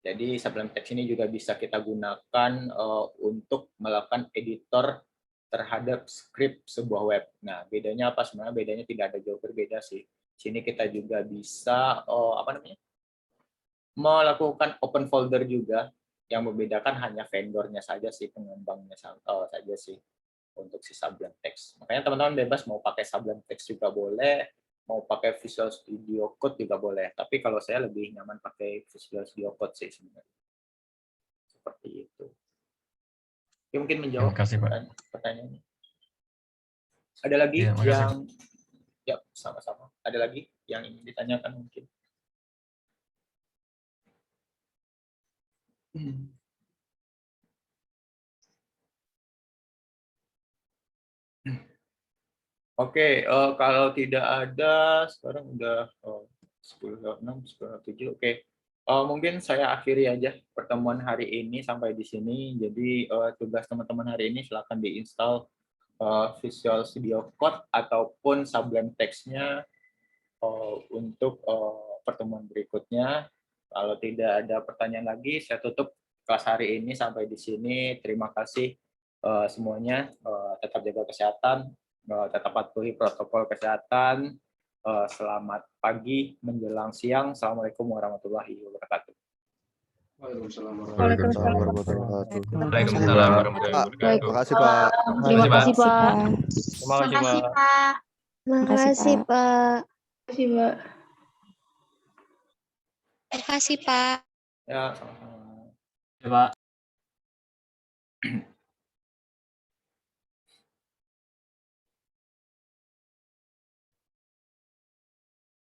jadi Sublime Text ini juga bisa kita gunakan untuk melakukan editor terhadap skrip sebuah web. Nah, bedanya apa sebenarnya? Bedanya tidak ada jauh berbeda sih. Sini kita juga bisa melakukan open folder juga. Yang membedakan hanya vendornya saja sih, pengembangnya saja sih untuk si Sublime Text. Makanya teman-teman bebas mau pakai Sublime Text juga boleh, mau pakai Visual Studio Code juga boleh. Tapi kalau saya lebih nyaman pakai Visual Studio Code sih sebenarnya. Seperti itu. Ya, mungkin menjawab Terima kasih, Pak. pertanyaannya. Ada lagi Iya, makasih. yang ya sama-sama. Ada lagi yang ingin ditanyakan mungkin? Oke, kalau tidak ada, sekarang udah 10.06, 10.07. Oke, mungkin saya akhiri aja pertemuan hari ini sampai di sini. Jadi tugas teman-teman hari ini silakan diinstal Visual Studio Code ataupun Sublime Text-nya untuk pertemuan berikutnya. Kalau tidak ada pertanyaan lagi, saya tutup kelas hari ini sampai di sini. Terima kasih semuanya. Tetap jaga kesehatan, tetap patuhi protokol kesehatan. Selamat pagi menjelang siang. Assalamualaikum warahmatullahi wabarakatuh. Waalaikumsalam Waalaikumsalam warahmatullahi warahmatullahi Waalaikumsalam warahmatullahi wabarakatuh. Terima kasih, Pak. Terima kasih, Pak. Terima kasih, Makasih, Pak. Pak. Makasih, Makasih, Pak. Terima kasih, Pak. Makasih, Pak. Ya, sama-sama. Ya, Pak.